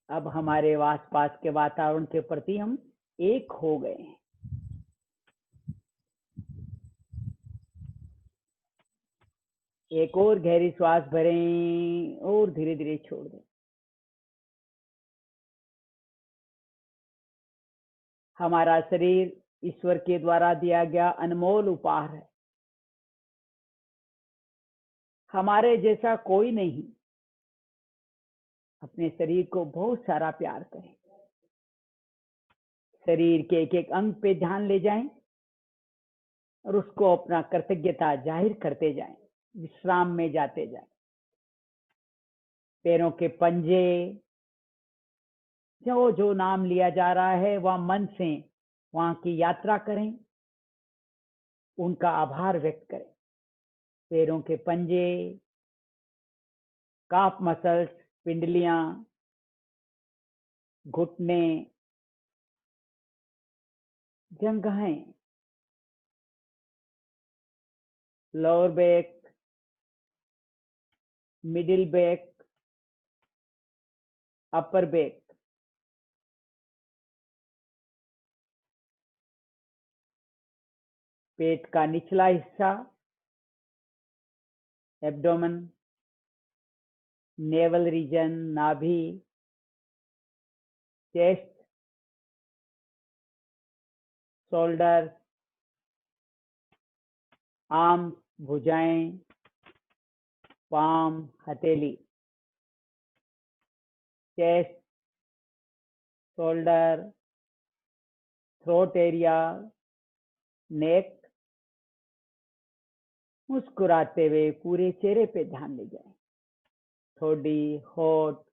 अब हमारे आसपास के वातावरण के प्रति हम एक हो गए हैं। एक और गहरी श्वास भरें और धीरे धीरे छोड़ दें। हमारा शरीर ईश्वर के द्वारा दिया गया अनमोल उपहार है। हमारे जैसा कोई नहीं। अपने शरीर को बहुत सारा प्यार करें। शरीर के एक एक अंग पे ध्यान ले जाएं और उसको अपना कृतज्ञता जाहिर करते जाएं, विश्राम में जाते जाएं। पैरों के पंजे, जो जो नाम लिया जा रहा है वह मन से वहां की यात्रा करें, उनका आभार व्यक्त करें। पैरों के पंजे, काफ मसल्स, पिंडलियां, घुटने, जंघाएं, lower back, middle back, upper back, पेट का निचला हिस्सा, एब्डोमेन, नेवल रीजन, नाभि, चेस्ट, शोल्डर, आर्म, भुजाएं, पाम, हथेली, chest, shoulder, throat area, neck. मुस्कुराते हुए पूरे चेहरे पे ध्यान ले जाएं। ठोडी, होठ,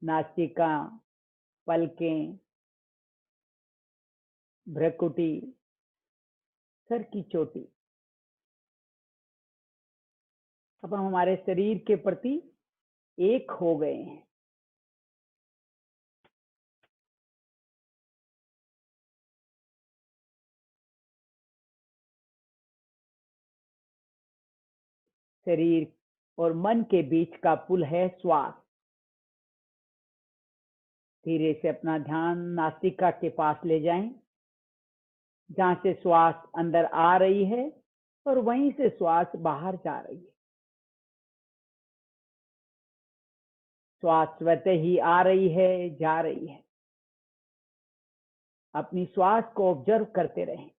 नासिका, पलकें, भ्रुकुटी, सर की चोटी। अब हम हमारे शरीर के प्रति एक हो गए हैं। शरीर और मन के बीच का पुल है श्वास। धीरे से अपना ध्यान नासिका के पास ले जाएं, जहां से श्वास अंदर आ रही है और वहीं से श्वास बाहर जा रही है। श्वास स्वतः ही आ रही है, जा रही है। अपनी श्वास को ऑब्जर्व करते रहें।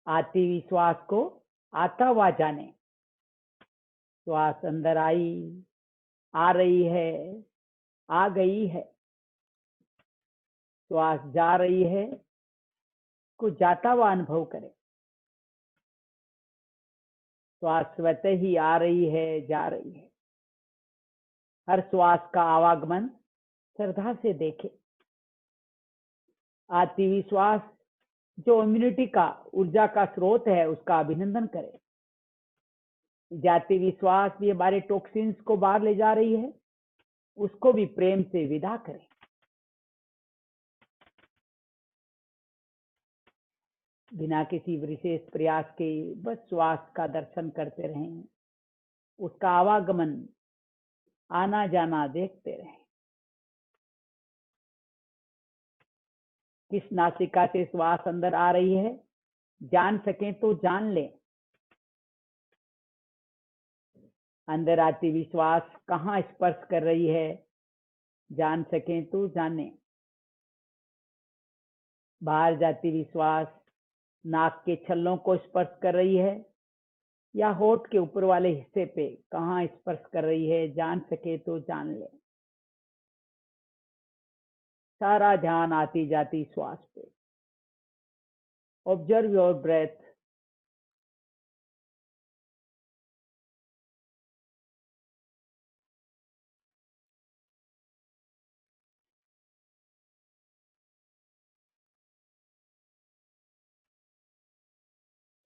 आती हुई श्वास को आता हुआ जाने। श्वास अंदर आई, आ रही है, आ गई है। श्वास जा रही है, को जाता हुआ अनुभव करें। श्वास स्वतः ही आ रही है, जा रही है। हर श्वास का आवागमन श्रद्धा से देखें। आती हुई श्वास जो इम्यूनिटी का, ऊर्जा का स्रोत है, उसका अभिनंदन करें। जाती हुई श्वास भी हमारे टॉक्सिन्स को बाहर ले जा रही है, उसको भी प्रेम से विदा करें। बिना किसी विशेष प्रयास के बस श्वास का दर्शन करते रहें, उसका आवागमन, आना जाना देखते रहें। किस नासिका से श्वास अंदर आ रही है जान सकें तो जान लें। अंदर आती हुई श्वास कहाँ स्पर्श कर रही है जान सकें तो जाने। बाहर जाती हुई श्वास नाक के छल्लों को स्पर्श कर रही है या होठ के ऊपर वाले हिस्से पे कहाँ स्पर्श कर रही है जान सके तो जान ले। सारा ध्यान आती जाती श्वास पे। Observe your breath.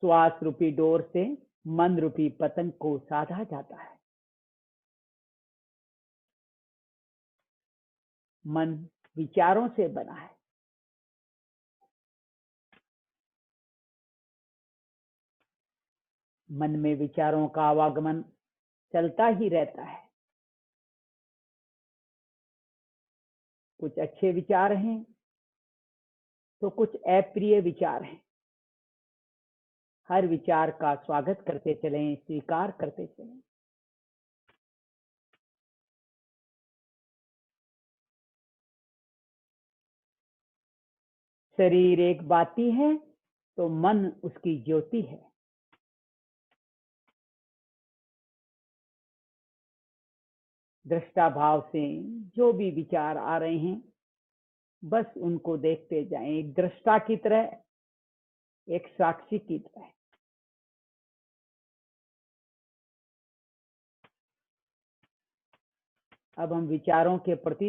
श्वास रूपी डोर से मन रूपी पतंग को साधा जाता है। मन विचारों से बना है। मन में विचारों का आवागमन चलता ही रहता है। कुछ अच्छे विचार हैं तो कुछ अप्रिय विचार हैं। हर विचार का स्वागत करते चलें, स्वीकार करते चलें। शरीर एक बाती है तो मन उसकी ज्योति है। दृष्टा भाव से जो भी विचार आ रहे हैं बस उनको देखते जाएं, एक दृष्टा की तरह, एक साक्षी की तरह। अब हम विचारों के प्रति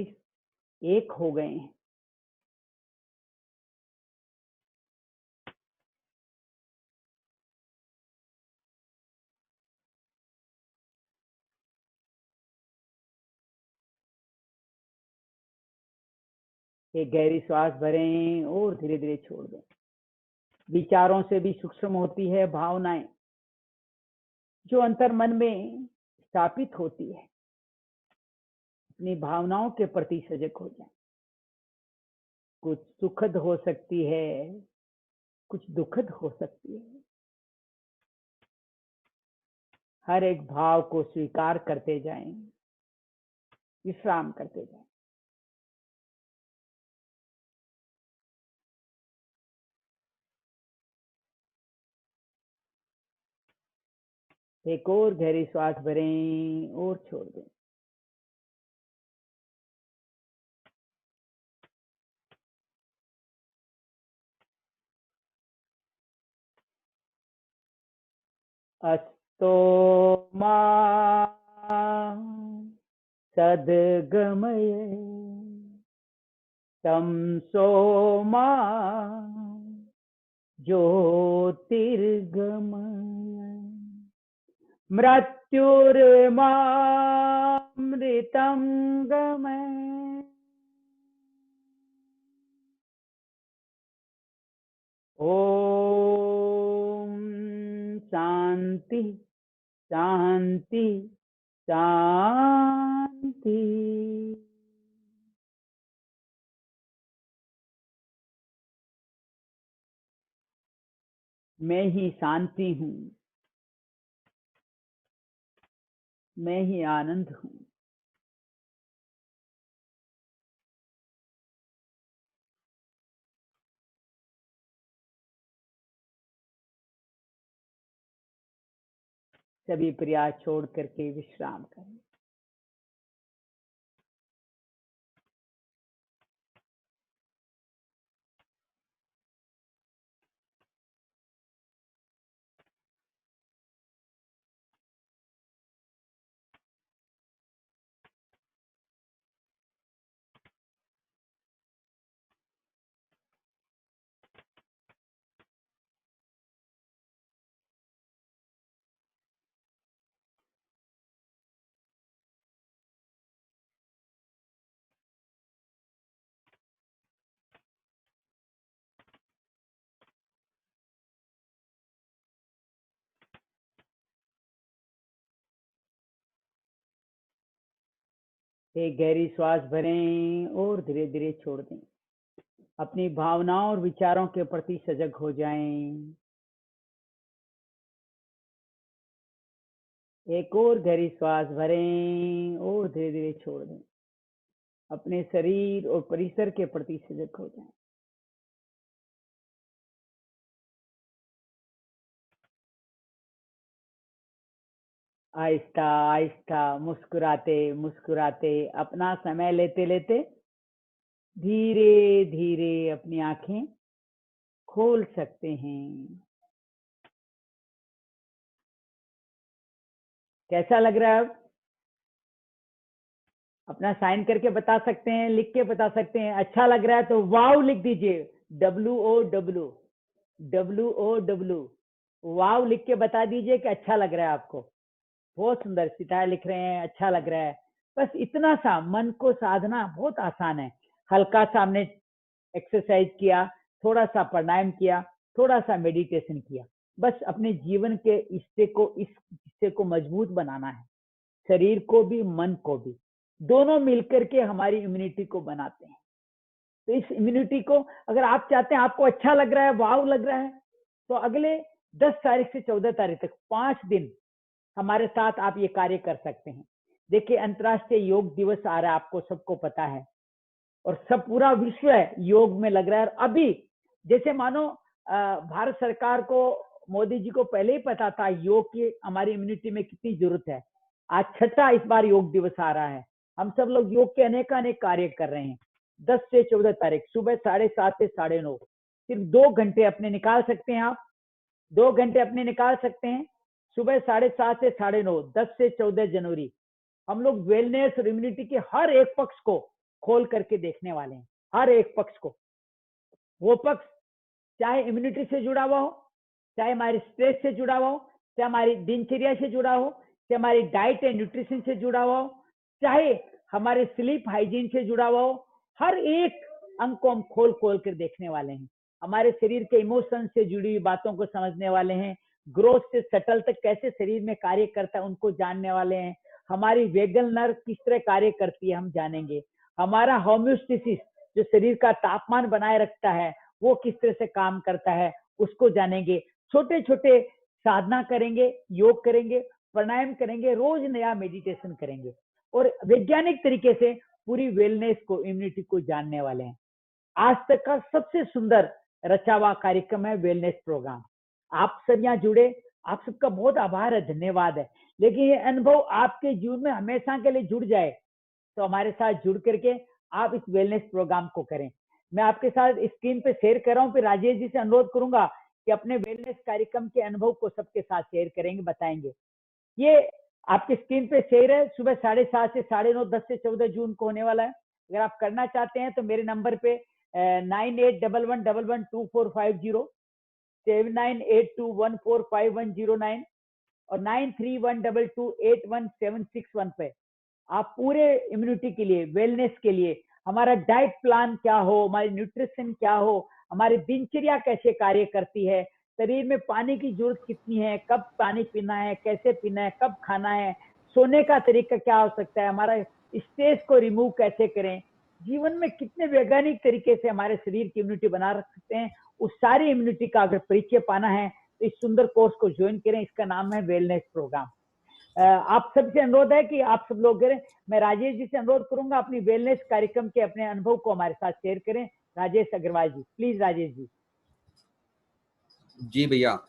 एक हो गए हैं। एक गहरी सांस भरें और धीरे धीरे छोड़ दें। विचारों से भी सूक्ष्म होती है भावनाएं, जो अंतर मन में स्थापित होती है। अपनी भावनाओं के प्रति सजग हो जाए। कुछ सुखद हो सकती है, कुछ दुखद हो सकती है। हर एक भाव को स्वीकार करते जाएं, विश्राम करते जाएं। एक और गहरी सांस भरें और छोड़ दें। अस्तो मा सद्गमय तमसो मा ज्योतिर्गमय मृत्युर्मामृतं गमय। ओम शांति शांति शांति। मैं ही शांति हूँ, मैं ही आनंद हूँ। सभी प्रयास छोड़ करके विश्राम करें। एक गहरी श्वास भरें और धीरे धीरे छोड़ दें। अपनी भावनाओं और विचारों के प्रति सजग हो जाएं। एक और गहरी श्वास भरें और धीरे धीरे छोड़ दें। अपने शरीर और परिसर के प्रति सजग हो जाएं। आहिस्ता आहिस्ता मुस्कुराते मुस्कुराते अपना समय लेते लेते धीरे धीरे अपनी आंखें खोल सकते हैं। कैसा लग रहा है? अब अपना साइन करके बता सकते हैं, लिख के बता सकते हैं। अच्छा लग रहा है तो वाव लिख दीजिए, WOW वाव लिख के बता दीजिए कि अच्छा लग रहा है आपको। बहुत सुंदर सितारे लिख रहे हैं, अच्छा लग रहा है। बस इतना सा मन को साधना बहुत आसान है। हल्का सा हमने एक्सरसाइज किया, थोड़ा सा प्राणायाम किया, थोड़ा सा मेडिटेशन किया। बस अपने जीवन के इस हिस्से को मजबूत बनाना है। शरीर को भी मन को भी, दोनों मिलकर के हमारी इम्यूनिटी को बनाते हैं। तो इस इम्यूनिटी को अगर आप चाहते हैं, आपको अच्छा लग रहा है, वाव लग रहा है, तो अगले 10 तारीख से 14 तारीख तक 5 दिन हमारे साथ आप ये कार्य कर सकते हैं। देखिए, अंतर्राष्ट्रीय योग दिवस आ रहा है, आपको सबको पता है, और सब पूरा विश्व है योग में लग रहा है। और अभी जैसे मानो भारत सरकार को, मोदी जी को पहले ही पता था योग की हमारी इम्यूनिटी में कितनी जरूरत है। आज 6ठा इस बार योग दिवस आ रहा है। हम सब लोग योग के अनेक कार्य कर रहे हैं। 10 से 14 तारीख सुबह 7:30 से 9:30, सिर्फ 2 घंटे अपने निकाल सकते हैं आप, 2 घंटे अपने निकाल सकते हैं सुबह 7:30 से 9:30, 10 से 14 जनवरी। हम लोग वेलनेस और इम्यूनिटी के हर एक पक्ष को खोल करके देखने वाले हैं, हर एक पक्ष को। वो पक्ष चाहे इम्यूनिटी से जुड़ा हुआ हो, चाहे हमारे स्ट्रेस से जुड़ा हुआ हो, चाहे हमारी दिनचर्या से जुड़ा हो, चाहे हमारी डाइट एंड न्यूट्रिशन से जुड़ा हुआ हो, चाहे हमारे स्लीप हाइजीन से जुड़ा हुआ हो, हर एक अंग को हम खोल खोल कर देखने वाले हैं। हमारे शरीर के इमोशन से जुड़ी हुई बातों को समझने वाले हैं, ग्रोथ से सटल तक कैसे शरीर में कार्य करता है उनको जानने वाले हैं। हमारी वेगन नर्व किस तरह कार्य करती है हम जानेंगे। हमारा होम्योस्टेसिस जो शरीर का तापमान बनाए रखता है वो किस तरह से काम करता है उसको जानेंगे। छोटे छोटे साधना करेंगे, योग करेंगे, प्राणायाम करेंगे, रोज नया मेडिटेशन करेंगे और वैज्ञानिक तरीके से पूरी वेलनेस को, इम्यूनिटी को जानने वाले हैं। आज तक का सबसे सुंदर रचा हुआ कार्यक्रम है वेलनेस प्रोग्राम। आप सब यहाँ जुड़े, आप सबका बहुत आभार है, धन्यवाद है। लेकिन ये अनुभव आपके जीवन में हमेशा के लिए जुड़ जाए तो हमारे साथ जुड़ करके आप इस वेलनेस प्रोग्राम को करें। मैं आपके साथ स्क्रीन पे शेयर कर रहा हूँ, फिर राजेश जी से अनुरोध करूंगा कि अपने वेलनेस कार्यक्रम के अनुभव को सबके साथ शेयर करेंगे, बताएंगे। ये आपकी स्क्रीन पे शेयर है, सुबह 7:30 से 9:30, 10 से 14 जून को होने वाला है। अगर आप करना चाहते हैं तो मेरे नंबर पे 9811112450, 7982145109 और 9312281761 पे आप पूरे इम्यूनिटी के लिए, वेलनेस के लिए, हमारा डाइट प्लान क्या हो, हमारी न्यूट्रिशन क्या हो, हमारी दिनचर्या कैसे कार्य करती है, शरीर में पानी की जरूरत कितनी है, कब पानी पीना है, कैसे पीना है, कब खाना है, सोने का तरीका क्या हो सकता है, हमारा स्ट्रेस को रिमूव कैसे करें, जीवन में कितने वैज्ञानिक तरीके से हमारे शरीर की इम्यूनिटी बना रख सकते हैं, उस सारी इम्यूनिटी का अगर परिचय पाना है तो इस सुंदर कोर्स को ज्वाइन करें। इसका नाम है वेलनेस प्रोग्राम। आप सबसे अनुरोध है कि आप सब लोग करें। मैं राजेश जी से अनुरोध करूंगा अपनी वेलनेस कार्यक्रम के अपने अनुभव को हमारे साथ शेयर करें। राजेश अग्रवाल जी, प्लीज राजेश जी। जी भैया,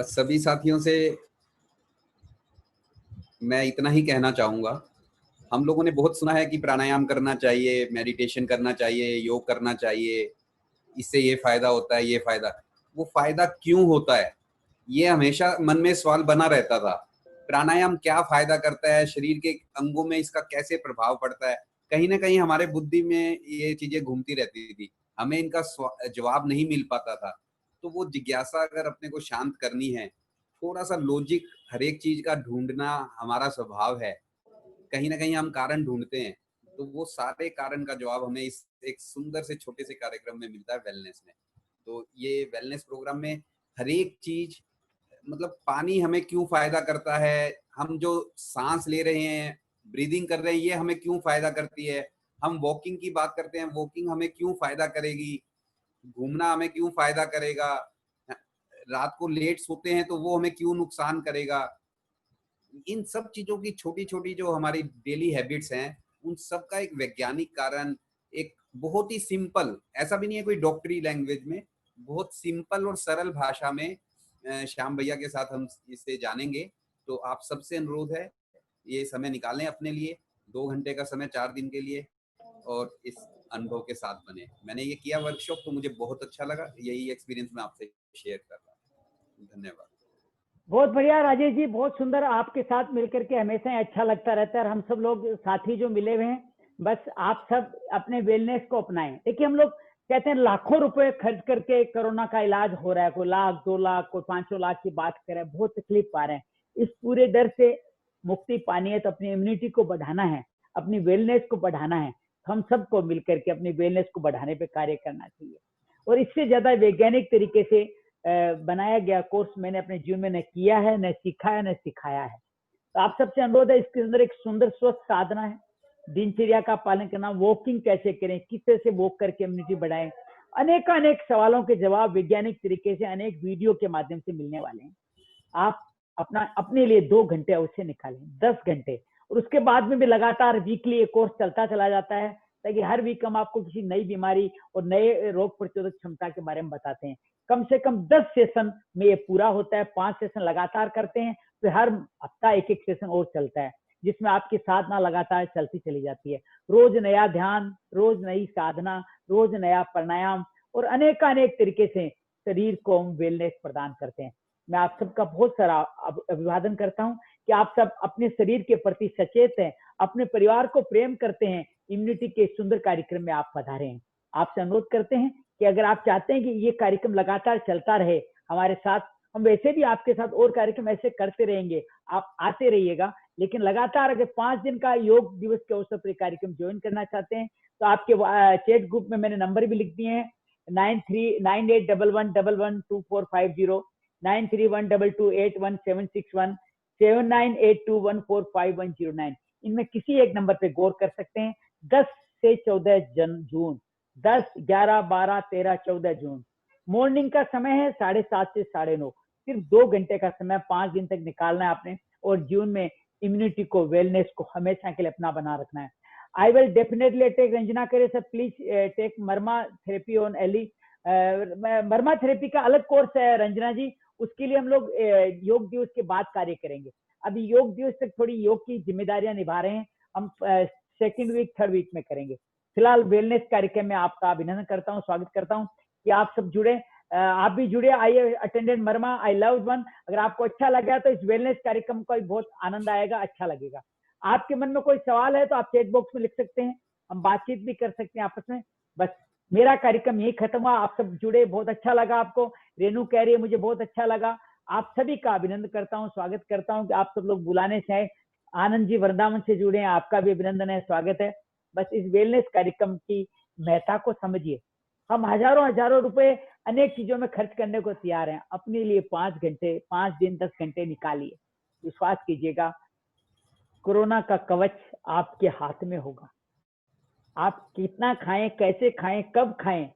सभी साथियों से मैं इतना ही कहना चाहूँगा, हम लोगों ने बहुत सुना है कि प्राणायाम करना चाहिए, मेडिटेशन करना चाहिए, योग करना चाहिए, इससे ये फ़ायदा होता है, ये फ़ायदा। वो फ़ायदा क्यों होता है, ये हमेशा मन में सवाल बना रहता था। प्राणायाम क्या फ़ायदा करता है, शरीर के अंगों में इसका कैसे प्रभाव पड़ता है, कहीं न कहीं हमारे बुद्धि में ये चीज़ें घूमती रहती थी। हमें इनका जवाब नहीं मिल पाता था। तो वो जिज्ञासा अगर अपने को शांत करनी है, थोड़ा-सा लॉजिक हर एक चीज़ का ढूँढना हमारा स्वभाव है। कहीं न कहीं हम कारण ढूँढते हैं, तो वो सारे कारण का जवाब हमें इस एक सुंदर से छोटे से कार्यक्रम में मिलता है वेलनेस में। तो ये वेलनेस प्रोग्राम में हर एक चीज़, मतलब पानी हमें क्यों फ़ायदा करता है, हम जो साँस ले रहे हैं, ब्रीदिंग कर रहे हैं, ये हमें क्यों फ़ायदा करती है, हम वॉकिंग की बात करते हैं, वॉकिंग हमें क्यों फ़ायदा करेगी, घूमना हमें क्यों फ़ायदा करेगा, रात को लेट सोते हैं तो वो हमें क्यों नुकसान करेगा। इन सब चीज़ों की छोटी-छोटी जो हमारी डेली हैबिट्स हैं, उन सब का एक वैज्ञानिक कारण, एक बहुत ही सिंपल, ऐसा भी नहीं है कोई डॉक्टरी लैंग्वेज में, बहुत सिंपल और सरल भाषा में श्याम भैया के साथ हम इसे जानेंगे। तो आप सबसे अनुरोध है, ये समय निकालें अपने लिए, 2 घंटे का समय 4 दिन के लिए और इस अनुभव के साथ बने। मैंने ये किया वर्कशॉप तो मुझे बहुत अच्छा लगा, यही एक्सपीरियंस मैं आपसे शेयर कर रहा हूँ। धन्यवाद। बहुत बढ़िया राजेश जी, बहुत सुंदर। आपके साथ मिलकर के हमेशा ही अच्छा लगता रहता है और हम सब लोग साथी जो मिले हुए हैं, बस आप सब अपने वेलनेस को अपनाएं। देखिए हम लोग कहते हैं लाखों रुपए खर्च करके कोरोना का इलाज हो रहा है, कोई लाख 2 लाख, कोई 500 लाख की बात करे, बहुत तकलीफ पा रहे हैं। इस पूरे डर से मुक्ति पानी है तो अपनी इम्यूनिटी को बढ़ाना है, अपनी वेलनेस को बढ़ाना है। हम सबको मिलकर के अपनी वेलनेस को बढ़ाने पे कार्य करना चाहिए और इससे ज्यादा वैज्ञानिक तरीके से बनाया गया कोर्स मैंने अपने जीवन में न किया है, न सीखा है, न सिखाया है। तो आप सबसे अनुरोध है, इसके अंदर एक सुंदर स्वस्थ साधना है, दिनचर्या का पालन करना, वॉकिंग कैसे करें, किस तरह से वॉक करके इम्यूनिटी बढ़ाएं, अनेक सवालों के जवाब वैज्ञानिक तरीके से अनेक वीडियो के माध्यम से मिलने वाले हैं। आप अपने लिए 2 घंटे अवश्य निकालें, 10 घंटे, और उसके बाद में भी लगातार वीकली ये कोर्स चलता चला जाता है ताकि हर वीक हम आपको किसी नई बीमारी और नए रोग प्रतिरोधक क्षमता के बारे में बताते हैं। कम से कम 10 सेशन में ये पूरा होता है, 5 सेशन लगातार करते हैं, फिर हर हफ्ता एक सेशन और चलता है। जिसमें आपकी साधना लगातार चलती चली जाती है। रोज नया ध्यान, रोज नई साधना, रोज नया प्राणायाम और अनेकानेक तरीके से शरीर को हम वेलनेस प्रदान करते हैं। मैं आप सबका बहुत सारा अभिवादन करता हूँ कि आप सब अपने शरीर के प्रति सचेत हैं, अपने परिवार को प्रेम करते हैं। इम्यूनिटी के सुंदर कार्यक्रम में आप पधारे हैं। आपसे अनुरोध करते हैं कि अगर आप चाहते हैं कि ये कार्यक्रम लगातार चलता रहे हमारे साथ, हम वैसे भी आपके साथ और कार्यक्रम ऐसे करते रहेंगे, आप आते रहिएगा। लेकिन लगातार अगर 5 दिन का योग दिवस के अवसर पर कार्यक्रम ज्वाइन करना चाहते हैं तो आपके चैट ग्रुप में मैंने नंबर भी लिख दिए हैं, 939811112450, 9312281761, 7982145109। इनमें किसी एक नंबर पे गौर कर सकते हैं। 10 से 14 जून, 10, 11, 12, 13, 14 जून मॉर्निंग का समय है 7:30 से 9:30। सिर्फ 2 घंटे का समय 5 दिन तक निकालना है आपने और जून में इम्यूनिटी को, वेलनेस को हमेशा के लिए अपना बना रखना है। I will definitely take, Ranjana करे sir please take marma therapy on एली। मर्मा थेरेपी का अलग कोर्स है रंजना जी, उसके लिए हम लोग योग दिवस के बाद कार्य करेंगे। अभी योग दिवस तक थोड़ी योग की जिम्मेदारियां निभा रहे हैं, हम सेकेंड वीक, थर्ड वीक में करेंगे। फिलहाल वेलनेस कार्यक्रम में आपका अभिनंदन करता हूँ, स्वागत करता हूँ कि आप सब जुड़े, आप भी जुड़े। I attended Marma, I love one. अगर आपको अच्छा लगा तो इस वेलनेस कार्यक्रम का बहुत आनंद आएगा, अच्छा लगेगा। आपके मन में कोई सवाल है तो आप चैट बॉक्स में लिख सकते हैं, हम बातचीत भी कर सकते हैं आपस में। बस मेरा कार्यक्रम यही खत्म हुआ। आप सब जुड़े, बहुत अच्छा लगा आपको। रेनू कह रही है मुझे बहुत अच्छा लगा। आप सभी का अभिनंदन करता हूँ, स्वागत करता हूँ कि आप सब लोग बुलाने से आए। आनंद जी वृंदावन से जुड़े हैं, आपका भी अभिनंदन है, स्वागत है। बस इस वेलनेस कार्यक्रम की महत्ता को समझिए। हम हजारों रुपए अनेक चीजों में खर्च करने को तैयार हैं, अपने लिए 5 घंटे, 5 दिन, 10 घंटे निकालिए। विश्वास कीजिएगा, कोरोना का कवच आपके हाथ में होगा। आप कितना खाएं, कैसे खाएं, कब खाएं,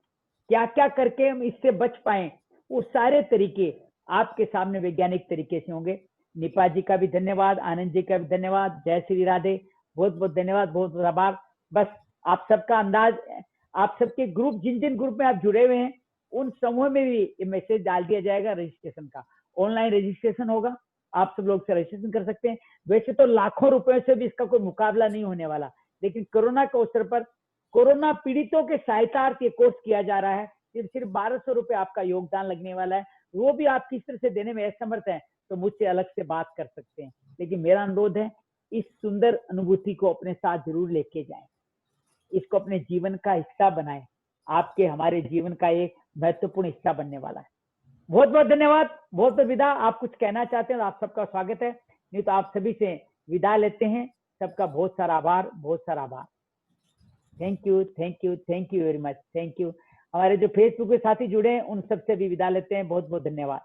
क्या क्या करके हम इससे बच पाए, वो सारे तरीके आपके सामने वैज्ञानिक तरीके से होंगे। निपा जी का भी धन्यवाद, आनंद जी का भी धन्यवाद, जय श्री राधे, बहुत बहुत धन्यवाद, बहुत बहुत आभार। बस आप सबका अंदाज, आप सबके ग्रुप, जिन जिन ग्रुप में आप जुड़े हुए हैं उन समूह में भी ये मैसेज डाल दिया जाएगा रजिस्ट्रेशन का। ऑनलाइन रजिस्ट्रेशन होगा, आप सब लोग से रजिस्ट्रेशन कर सकते हैं। वैसे तो लाखों रुपए से भी इसका कोई मुकाबला नहीं होने वाला, लेकिन कोरोना के अवसर पर कोरोना पीड़ितों के सहायतार्थ ये कोर्स किया जा रहा है। सिर्फ 1200 रुपए आपका योगदान लगने वाला है, वो भी आप किस तरह से देने में असमर्थ हैं तो मुझसे अलग से बात कर सकते हैं। लेकिन मेरा अनुरोध है, इस सुंदर अनुभूति को अपने साथ जरूर लेके जाएं, इसको अपने जीवन का हिस्सा बनाएं। आपके हमारे जीवन का एक महत्वपूर्ण हिस्सा बनने वाला है। बहुत बहुत धन्यवाद, बहुत बहुत विदा। आप कुछ कहना चाहते हैं तो आप सबका स्वागत है, नहीं तो आप सभी से विदा लेते हैं। सबका बहुत सारा आभार, बहुत सारा आभार। Thank you, thank you, thank you very much, thank you. हमारे जो फेसबुक के साथी जुड़े हैं उन सबसे भी विदा लेते हैं, बहुत बहुत धन्यवाद।